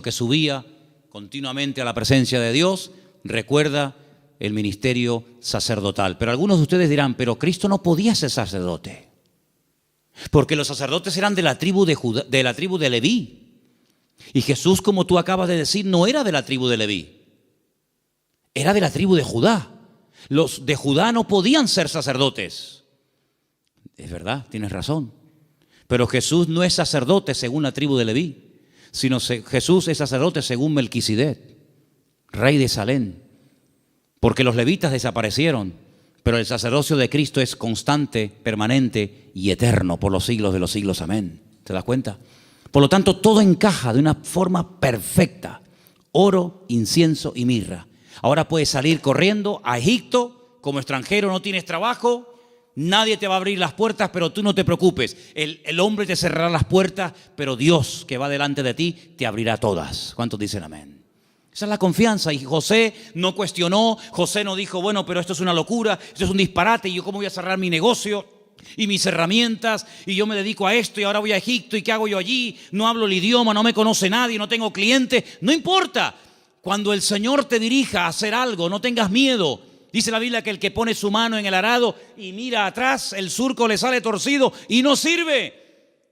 que subía continuamente a la presencia de Dios, recuerda el ministerio sacerdotal. Pero algunos de ustedes dirán, pero Cristo no podía ser sacerdote. Porque los sacerdotes eran de la tribu de Judá, de la tribu de Leví. Y Jesús, como tú acabas de decir, no era de la tribu de Leví. Era de la tribu de Judá. Los de Judá no podían ser sacerdotes. Es verdad, tienes razón. Pero Jesús no es sacerdote según la tribu de Leví, sino Jesús es sacerdote según Melquisedec, rey de Salem. Porque los levitas desaparecieron. Pero el sacerdocio de Cristo es constante, permanente y eterno por los siglos de los siglos. Amén. ¿Te das cuenta? Por lo tanto, todo encaja de una forma perfecta. Oro, incienso y mirra. Ahora puedes salir corriendo a Egipto como extranjero, no tienes trabajo, nadie te va a abrir las puertas, pero tú no te preocupes. El hombre te cerrará las puertas, pero Dios que va delante de ti te abrirá todas. ¿Cuántos dicen amén? Esa es la confianza. Y José no cuestionó, José no dijo, bueno, pero esto es una locura, esto es un disparate, y yo cómo voy a cerrar mi negocio y mis herramientas, y yo me dedico a esto, y ahora voy a Egipto, y ¿qué hago yo allí? No hablo el idioma, no me conoce nadie, no tengo clientes. No importa, cuando el Señor te dirija a hacer algo, no tengas miedo. Dice la Biblia que el que pone su mano en el arado y mira atrás, el surco le sale torcido y no sirve.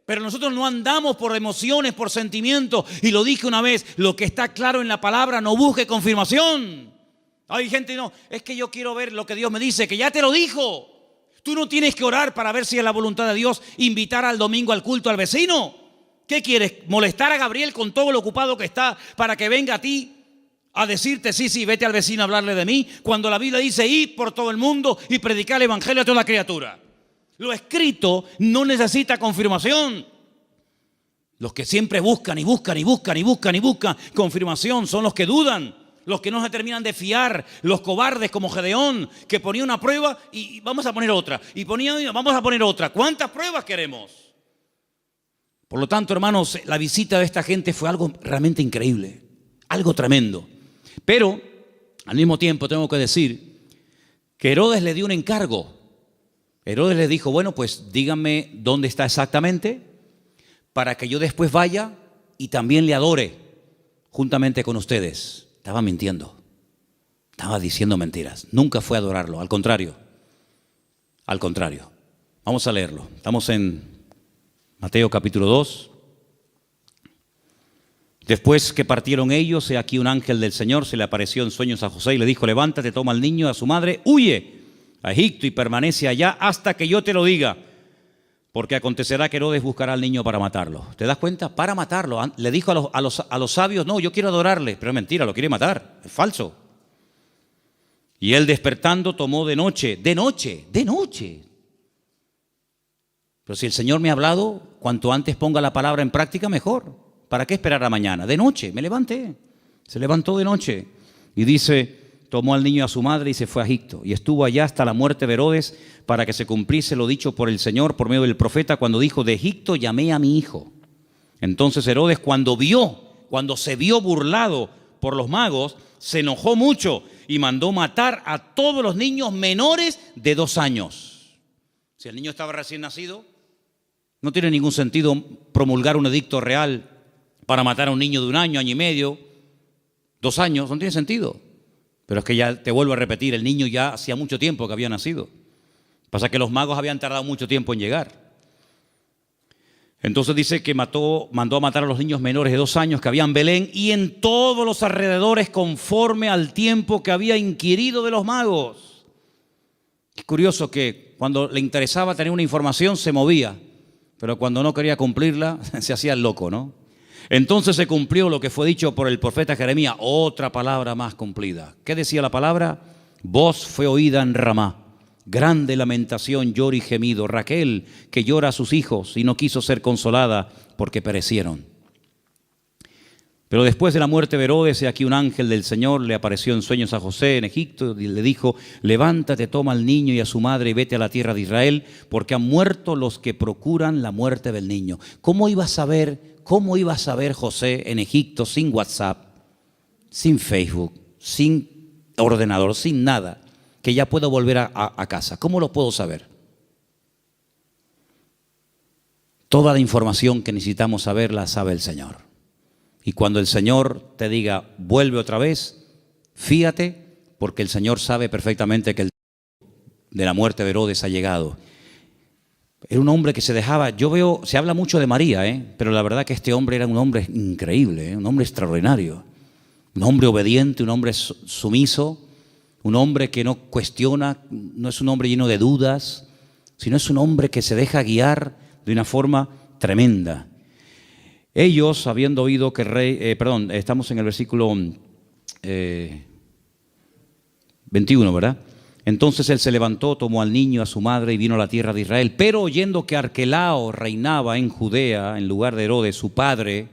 Pero nosotros no andamos por emociones, por sentimientos. Y lo dije una vez, lo que está claro en la palabra, no busque confirmación. Hay gente, no, es que yo quiero ver lo que Dios me dice, que ya te lo dijo. Tú no tienes que orar para ver si es la voluntad de Dios invitar al domingo al culto al vecino. ¿Qué quieres? ¿Molestar a Gabriel con todo lo ocupado que está para que venga a ti a decirte, sí, vete al vecino a hablarle de mí? Cuando la Biblia dice, id por todo el mundo y predicar el evangelio a toda criatura. Lo escrito no necesita confirmación. Los que siempre buscan confirmación son los que dudan, los que no se terminan de fiar, los cobardes como Gedeón, que ponía una prueba y vamos a poner otra, y vamos a poner otra. ¿Cuántas pruebas queremos? Por lo tanto, hermanos, la visita de esta gente fue algo realmente increíble, algo tremendo. Pero, al mismo tiempo, tengo que decir que Herodes le dio un encargo. Herodes le dijo, bueno, pues díganme dónde está exactamente para que yo después vaya y también le adore juntamente con ustedes. Estaba mintiendo, estaba diciendo mentiras. Nunca fue a adorarlo, al contrario. Vamos a leerlo. Estamos en Mateo capítulo 2. Después que partieron ellos, he aquí un ángel del Señor se le apareció en sueños a José y le dijo, levántate, toma al niño y a su madre, huye a Egipto y permanece allá hasta que yo te lo diga, porque acontecerá que Herodes buscará al niño para matarlo. ¿Te das cuenta? Para matarlo. Le dijo a los sabios, no, yo quiero adorarle. Pero es mentira, lo quiere matar. Es falso. Y él despertando tomó de noche. Pero si el Señor me ha hablado, cuanto antes ponga la palabra en práctica, mejor. ¿Para qué esperar a mañana? De noche, me levanté. Se levantó de noche. Y dice, tomó al niño y a su madre y se fue a Egipto. Y estuvo allá hasta la muerte de Herodes, para que se cumpliese lo dicho por el Señor por medio del profeta, cuando dijo, de Egipto llamé a mi hijo. Entonces Herodes, cuando se vio burlado por los magos, se enojó mucho y mandó matar a todos los niños menores de 2 años. Si el niño estaba recién nacido, no tiene ningún sentido promulgar un edicto real para matar a un niño de 1 año, año y medio, 2 años, no tiene sentido. Pero es que ya te vuelvo a repetir, el niño ya hacía mucho tiempo que había nacido. Pasa que los magos habían tardado mucho tiempo en llegar. Entonces dice que mandó a matar a los niños menores de 2 años que había en Belén y en todos los alrededores conforme al tiempo que había inquirido de los magos. Es curioso que cuando le interesaba tener una información se movía, pero cuando no quería cumplirla se hacía el loco, ¿no? Entonces se cumplió lo que fue dicho por el profeta Jeremías, otra palabra más cumplida. ¿Qué decía la palabra? Voz fue oída en Ramá, grande lamentación, lloro y gemido. Raquel, que llora a sus hijos y no quiso ser consolada porque perecieron. Pero después de la muerte de Herodes, he aquí un ángel del Señor le apareció en sueños a José en Egipto y le dijo, levántate, toma al niño y a su madre y vete a la tierra de Israel, porque han muerto los que procuran la muerte del niño. ¿Cómo iba a saber José en Egipto sin WhatsApp, sin Facebook, sin ordenador, sin nada, que ya puedo volver a casa? ¿Cómo lo puedo saber? Toda la información que necesitamos saber la sabe el Señor. Y cuando el Señor te diga, vuelve otra vez, fíate, porque el Señor sabe perfectamente que el tiempo de la muerte de Herodes ha llegado. Era un hombre que se dejaba, se habla mucho de María, pero la verdad que este hombre era un hombre increíble, un hombre extraordinario, un hombre obediente, un hombre sumiso, un hombre que no cuestiona, no es un hombre lleno de dudas, sino es un hombre que se deja guiar de una forma tremenda. Ellos, habiendo oído que el rey, estamos en el versículo 21, ¿verdad? Entonces él se levantó, tomó al niño, a su madre y vino a la tierra de Israel. Pero oyendo que Arquelao reinaba en Judea, en lugar de Herodes, su padre,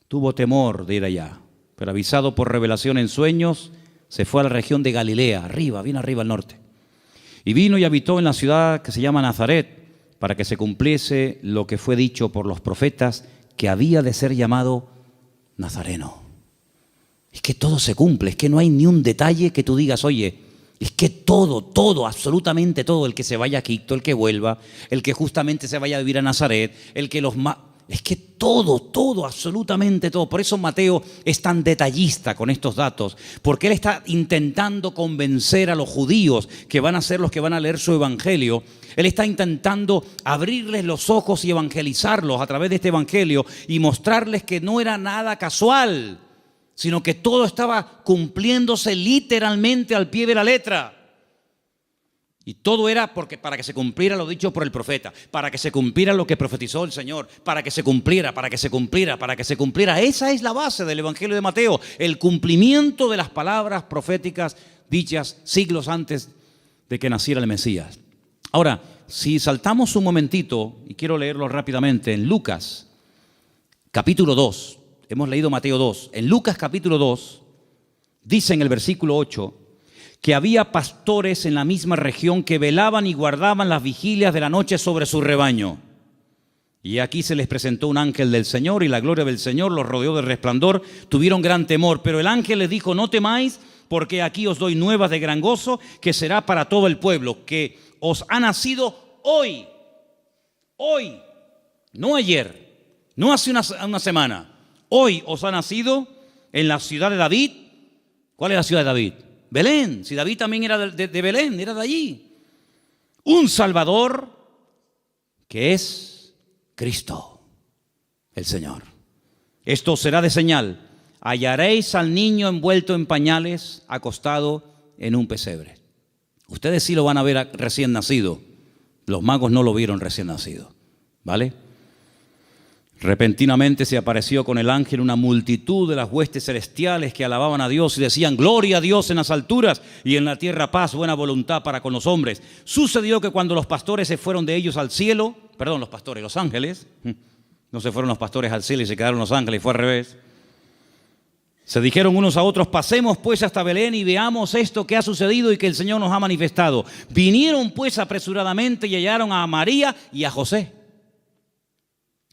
tuvo temor de ir allá. Pero avisado por revelación en sueños, se fue a la región de Galilea, bien arriba al norte. Y vino y habitó en la ciudad que se llama Nazaret, para que se cumpliese lo que fue dicho por los profetas, que había de ser llamado Nazareno. Es que todo se cumple, es que no hay ni un detalle que tú digas, oye, es que todo, absolutamente todo, el que se vaya a Egipto, el que vuelva, el que justamente se vaya a vivir a Nazaret, el que es que todo, absolutamente todo. Por eso Mateo es tan detallista con estos datos, porque él está intentando convencer a los judíos que van a ser los que van a leer su evangelio. Él está intentando abrirles los ojos y evangelizarlos a través de este evangelio y mostrarles que no era nada casual, sino que todo estaba cumpliéndose literalmente al pie de la letra. Y todo era para que se cumpliera lo dicho por el profeta, para que se cumpliera lo que profetizó el Señor, para que se cumpliera. Esa es la base del Evangelio de Mateo, el cumplimiento de las palabras proféticas dichas siglos antes de que naciera el Mesías. Ahora, si saltamos un momentito, y quiero leerlo rápidamente, en Lucas, capítulo 2, hemos leído Mateo 2, en Lucas capítulo 2, dice en el versículo 8, que había pastores en la misma región que velaban y guardaban las vigilias de la noche sobre su rebaño. Y aquí se les presentó un ángel del Señor y la gloria del Señor los rodeó de resplandor, tuvieron gran temor, pero el ángel les dijo, no temáis, porque aquí os doy nuevas de gran gozo, que será para todo el pueblo, que os ha nacido hoy, no ayer, no hace una semana, hoy os ha nacido en la ciudad de David. ¿Cuál es la ciudad de David? Belén. Si David también era de Belén, era de allí. Un Salvador que es Cristo, el Señor. Esto será de señal. Hallaréis al niño envuelto en pañales, acostado en un pesebre. Ustedes sí lo van a ver recién nacido, Los magos no lo vieron recién nacido, ¿vale? Repentinamente se apareció con el ángel una multitud de las huestes celestiales que alababan a Dios y decían: gloria a Dios en las alturas y en la tierra paz, buena voluntad para con los hombres. Sucedió que cuando los pastores se fueron de ellos al cielo, los ángeles, no se fueron los pastores al cielo y se quedaron los ángeles, fue al revés. Se dijeron unos a otros: pasemos pues hasta Belén y veamos esto que ha sucedido y que el Señor nos ha manifestado. Vinieron pues apresuradamente y hallaron a María y a José.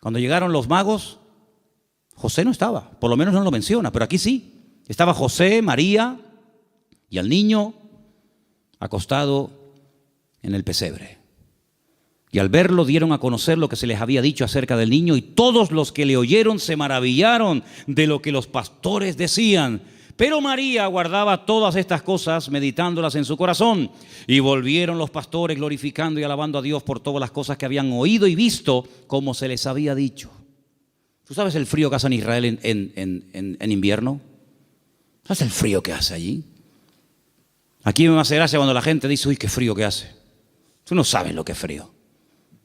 Cuando llegaron los magos, José no estaba, por lo menos no lo menciona, pero aquí sí. Estaba José, María y el niño acostado en el pesebre. Y al verlo dieron a conocer lo que se les había dicho acerca del niño, y todos los que le oyeron se maravillaron de lo que los pastores decían. Pero María guardaba todas estas cosas, meditándolas en su corazón. Y volvieron los pastores glorificando y alabando a Dios por todas las cosas que habían oído y visto, como se les había dicho. ¿Tú sabes el frío que hace en Israel en invierno? ¿Sabes el frío que hace allí? Aquí me hace gracia cuando la gente dice: uy, qué frío que hace. Tú no sabes lo que es frío.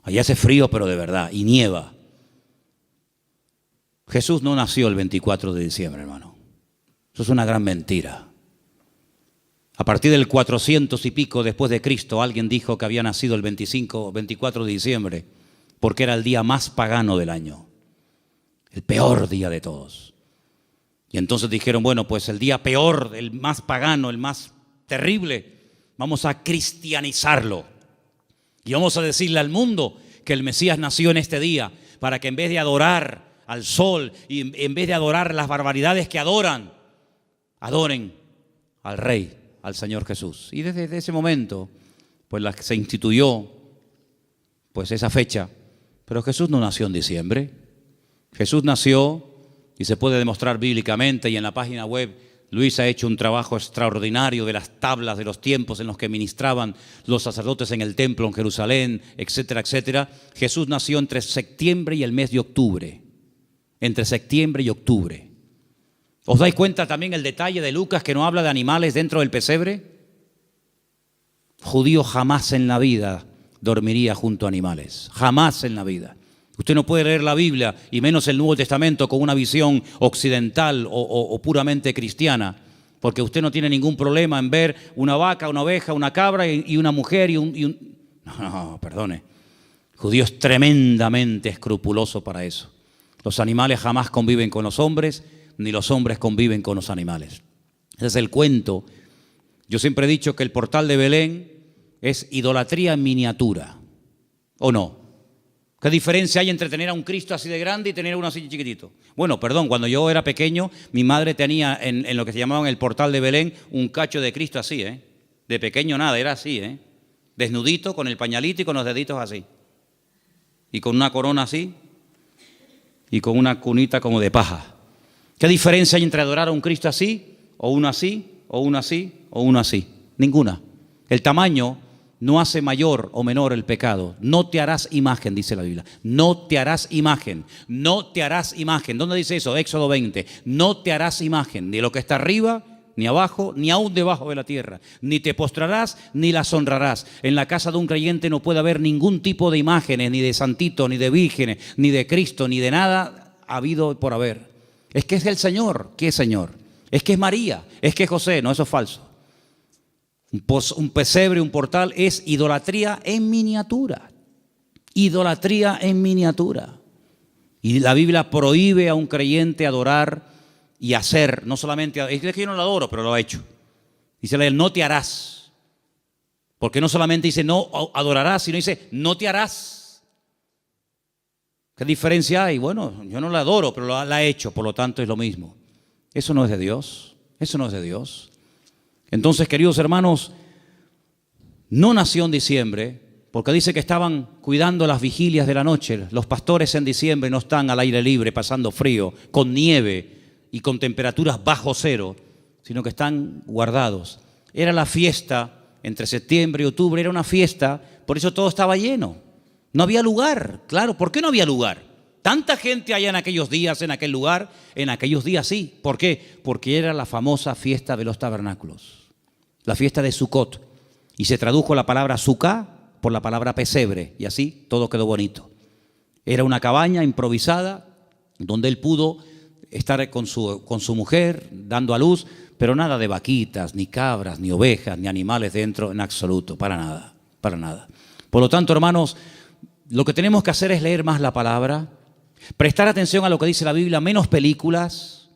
Allí hace frío, pero de verdad, y nieva. Jesús no nació el 24 de diciembre, hermano. Eso es una gran mentira. A partir del 400 y pico después de Cristo, alguien dijo que había nacido el 24 de diciembre, porque era el día más pagano del año, el peor día de todos. Y entonces dijeron: bueno, pues el día peor, el más pagano, el más terrible, vamos a cristianizarlo. Y vamos a decirle al mundo que el Mesías nació en este día, para que en vez de adorar al sol y en vez de adorar las barbaridades que adoren al Rey, al Señor Jesús. Y desde ese momento, pues se instituyó pues esa fecha. Pero Jesús no nació en diciembre. Jesús nació, y se puede demostrar bíblicamente, y en la página web Luis ha hecho un trabajo extraordinario de las tablas de los tiempos en los que ministraban los sacerdotes en el templo en Jerusalén, etcétera, etcétera. Jesús nació entre septiembre y el mes de octubre. Entre septiembre y octubre. ¿Os dais cuenta también el detalle de Lucas, que no habla de animales dentro del pesebre? Judío jamás en la vida dormiría junto a animales. Jamás en la vida. Usted no puede leer la Biblia, y menos el Nuevo Testamento, con una visión occidental o puramente cristiana, porque usted no tiene ningún problema en ver una vaca, una oveja, una cabra y una mujer No, perdone. El judío es tremendamente escrupuloso para eso. Los animales jamás conviven con los hombres, ni los hombres conviven con los animales. Ese es el cuento. Yo siempre he dicho que el portal de Belén es idolatría en miniatura, ¿o no? ¿Qué diferencia hay entre tener a un Cristo así de grande y tener a uno así chiquitito? Bueno, perdón, cuando yo era pequeño, mi madre tenía en lo que se llamaban el portal de Belén un cacho de Cristo así, De pequeño nada, era así, Desnudito, con el pañalito y con los deditos así. Y con una corona así, y con una cunita como de paja. ¿Qué diferencia hay entre adorar a un Cristo así, o uno así, o uno así, o uno así? Ninguna. El tamaño no hace mayor o menor el pecado. No te harás imagen, dice la Biblia. No te harás imagen. No te harás imagen. ¿Dónde dice eso? Éxodo 20. No te harás imagen de lo que está arriba, ni abajo, ni aún debajo de la tierra. Ni te postrarás, ni las honrarás. En la casa de un creyente no puede haber ningún tipo de imágenes, ni de santitos, ni de vírgenes, ni de Cristo, ni de nada habido por haber. Es que es el Señor. ¿Qué es Señor? Es que es María. Es que es José. No, eso es falso. Un pesebre, un portal, es idolatría en miniatura. Idolatría en miniatura. Y la Biblia prohíbe a un creyente adorar y hacer, no solamente, es que yo no lo adoro, pero lo ha hecho. Dice la Biblia: no te harás. Porque no solamente dice no adorarás, sino dice no te harás. ¿Qué diferencia hay? Bueno, yo no la adoro, pero la ha hecho, por lo tanto es lo mismo. Eso no es de Dios. Eso no es de Dios. Entonces, queridos hermanos, no nació en diciembre, porque dice que estaban cuidando las vigilias de la noche. Los pastores en diciembre no están al aire libre pasando frío, con nieve y con temperaturas bajo cero, sino que están guardados. Era la fiesta entre septiembre y octubre, era una fiesta, por eso todo estaba lleno. No había lugar, claro. ¿Por qué no había lugar? Tanta gente hay en aquellos días, en aquel lugar. En aquellos días sí. ¿Por qué? Porque era la famosa fiesta de los tabernáculos, la fiesta de Sucot. Y se tradujo la palabra Sucá por la palabra pesebre, y así todo quedó bonito. Era una cabaña improvisada donde él pudo estar con su mujer dando a luz, pero nada de vaquitas, ni cabras, ni ovejas, ni animales dentro en absoluto, para nada, para nada. Por lo tanto, hermanos, lo que tenemos que hacer es leer más la palabra, prestar atención a lo que dice la Biblia, menos películas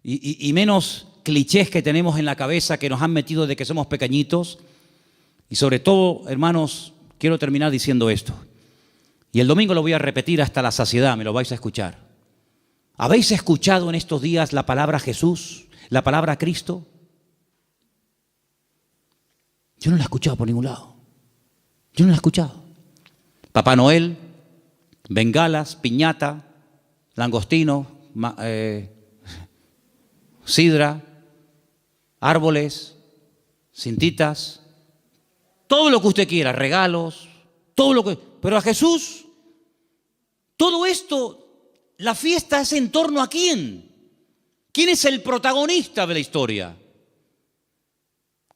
y menos clichés que tenemos en la cabeza que nos han metido de que somos pequeñitos. Y sobre todo, hermanos, quiero terminar diciendo esto. Y el domingo lo voy a repetir hasta la saciedad, me lo vais a escuchar. ¿Habéis escuchado en estos días la palabra Jesús, la palabra Cristo? Yo no la he escuchado por ningún lado. Yo no la he escuchado. Papá Noel, bengalas, piñata, langostino, sidra, árboles, cintitas, todo lo que usted quiera, regalos, todo lo que... Pero a Jesús, todo esto, la fiesta es en torno a ¿quién? ¿Quién es el protagonista de la historia?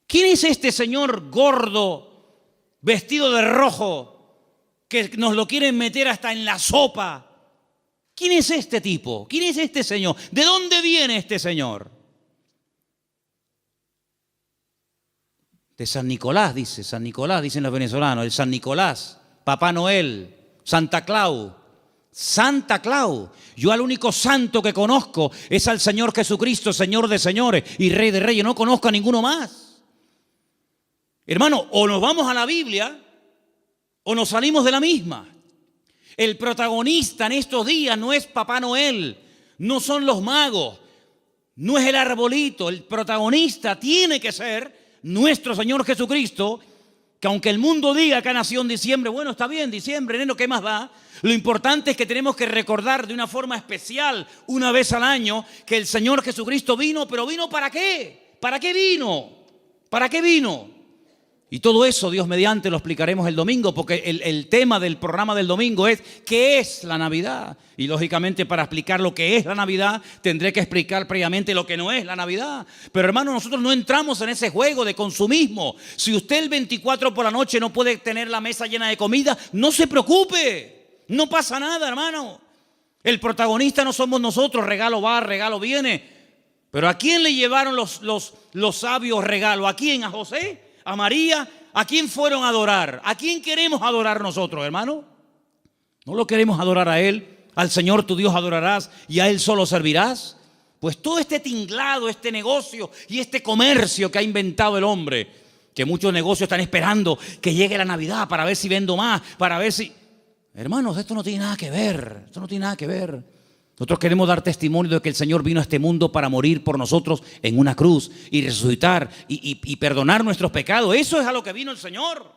¿Quién es este señor gordo, vestido de rojo, que nos lo quieren meter hasta en la sopa? ¿Quién es este tipo? ¿Quién es este señor? ¿De dónde viene este señor? De San Nicolás, dicen los venezolanos, el San Nicolás, Papá Noel, Santa Claus. Santa Claus. Yo al único santo que conozco es al Señor Jesucristo, Señor de señores y Rey de reyes. No conozco a ninguno más. Hermano, o nos vamos a la Biblia o nos salimos de la misma. El protagonista en estos días no es Papá Noel, no son los magos, no es el arbolito. El protagonista tiene que ser nuestro Señor Jesucristo, que aunque el mundo diga que ha nacido en diciembre, bueno, está bien, diciembre, enero, ¿qué más da? Lo importante es que tenemos que recordar de una forma especial, una vez al año, que el Señor Jesucristo vino, pero ¿vino para qué? ¿Para qué vino? ¿Para qué vino? Y todo eso, Dios mediante, lo explicaremos el domingo, porque el tema del programa del domingo es ¿qué es la Navidad? Y lógicamente para explicar lo que es la Navidad, tendré que explicar previamente lo que no es la Navidad. Pero hermano, nosotros no entramos en ese juego de consumismo. Si usted el 24 por la noche no puede tener la mesa llena de comida, no se preocupe, no pasa nada, hermano. El protagonista no somos nosotros, regalo va, regalo viene. Pero ¿a quién le llevaron los sabios regalos? ¿A quién? ¿A José? ¿A María? ¿A quién fueron a adorar? ¿A quién queremos adorar nosotros, hermano? ¿No lo queremos adorar a Él? ¿Al Señor tu Dios adorarás y a Él solo servirás? Pues todo este tinglado, este negocio y este comercio que ha inventado el hombre, que muchos negocios están esperando que llegue la Navidad para ver si vendo más, para ver si... Hermanos, esto no tiene nada que ver, esto no tiene nada que ver. Nosotros queremos dar testimonio de que el Señor vino a este mundo para morir por nosotros en una cruz y resucitar y perdonar nuestros pecados. Eso es a lo que vino el Señor.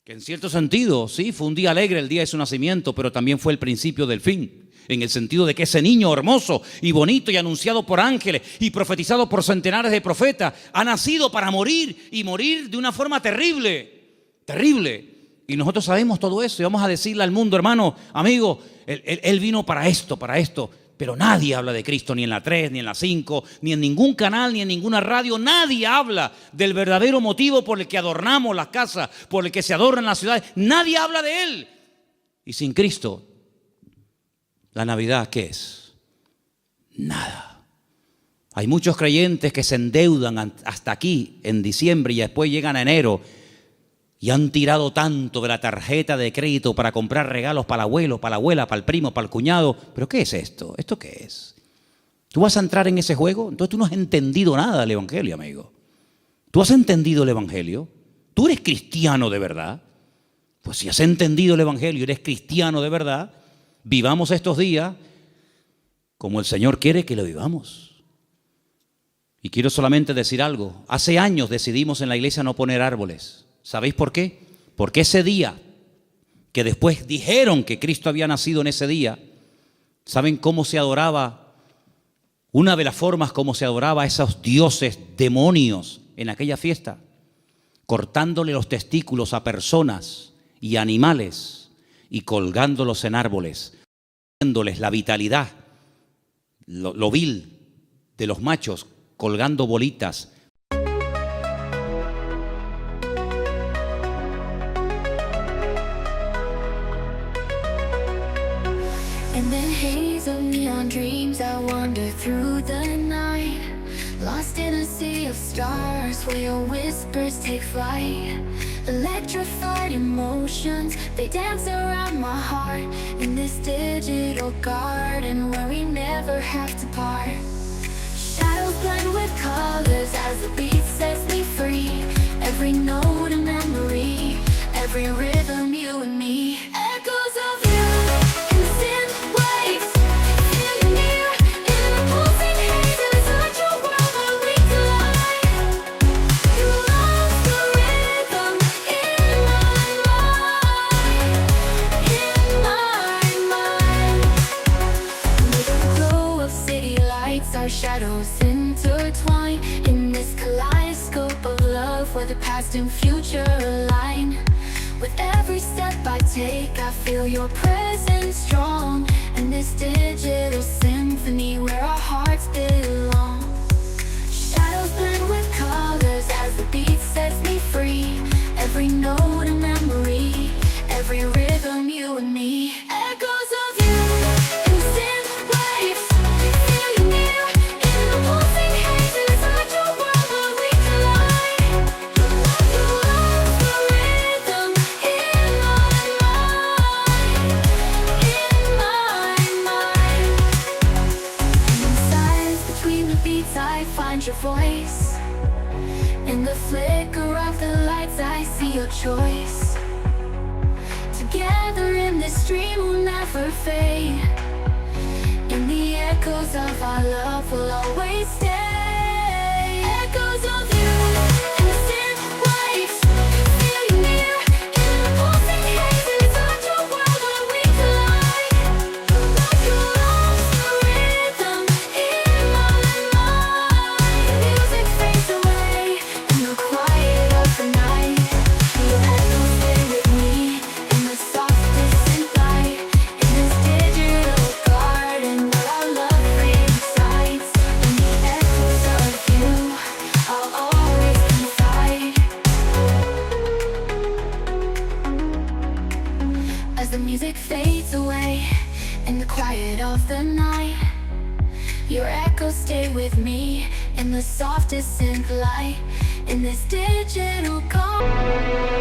Que en cierto sentido, sí, fue un día alegre el día de su nacimiento, pero también fue el principio del fin. En el sentido de que ese niño hermoso y bonito y anunciado por ángeles y profetizado por centenares de profetas ha nacido para morir y morir de una forma terrible, terrible. Y nosotros sabemos todo eso y vamos a decirle al mundo, hermano, amigo, él vino para esto, pero nadie habla de Cristo, ni en la 3, ni en la 5, ni en ningún canal, ni en ninguna radio. Nadie habla del verdadero motivo por el que adornamos las casas, por el que se adornan las ciudades. Nadie habla de Él. Y sin Cristo, ¿la Navidad qué es? Nada. Hay muchos creyentes que se endeudan hasta aquí en diciembre y después llegan a enero y han tirado tanto de la tarjeta de crédito para comprar regalos para el abuelo, para la abuela, para el primo, para el cuñado. ¿Pero qué es esto? ¿Esto qué es? ¿Tú vas a entrar en ese juego? Entonces tú no has entendido nada del Evangelio, amigo. ¿Tú has entendido el Evangelio? ¿Tú eres cristiano de verdad? Pues si has entendido el Evangelio y eres cristiano de verdad, vivamos estos días como el Señor quiere que lo vivamos. Y quiero solamente decir algo. Hace años decidimos en la iglesia no poner árboles. ¿Sabéis por qué? Porque ese día, que después dijeron que Cristo había nacido en ese día, ¿saben cómo se adoraba? Una de las formas como se adoraba a esos dioses demonios en aquella fiesta, cortándole los testículos a personas y animales y colgándolos en árboles, dándoles la vitalidad, lo vil de los machos, colgando bolitas. on dreams I wander through the night, lost in a sea of stars where your whispers take flight. Electrified emotions, they dance around my heart in this digital garden where we never have to part. Shadows blend with colors as the beat sets me free. Every note a memory, every rhythm you and me. Echoes of you in synth waves, feel you near in the pulsing haze. It's such a world where we collide. You lost the rhythm in my mind, in my mind. With the glow of city lights, our shadows intertwine in this kaleidoscope of love where the past and future align. With every step I take, I feel your presence strong, and this digital symphony where our hearts belong. Shadows blend with colors as the beat sets me free. Every note a memory, every rhythm you and me. Echoes of you in synth waves, feel you near in the pulsing haze. It's such a world where we collide. You lost the rhythm in my mind, in my mind. And in silence between the beats I find your voice. In the flicker of the lights I see your choice. Together in this dream we'll never fade. In the echoes of our love will always stay. Echoes of you in the synth waves, feel you near in the pulsing haze. It's such a world where we collide. You lost the rhythm in my mind. Music fades away in the quiet of the night. Your echoes stay with me in the softest synth light. In this digital garden where our love resides. In the echoes of you, I'll always confide. As the music fades away in the quiet of the night, your echoes stay with me in the softest synth light. In this digital garden.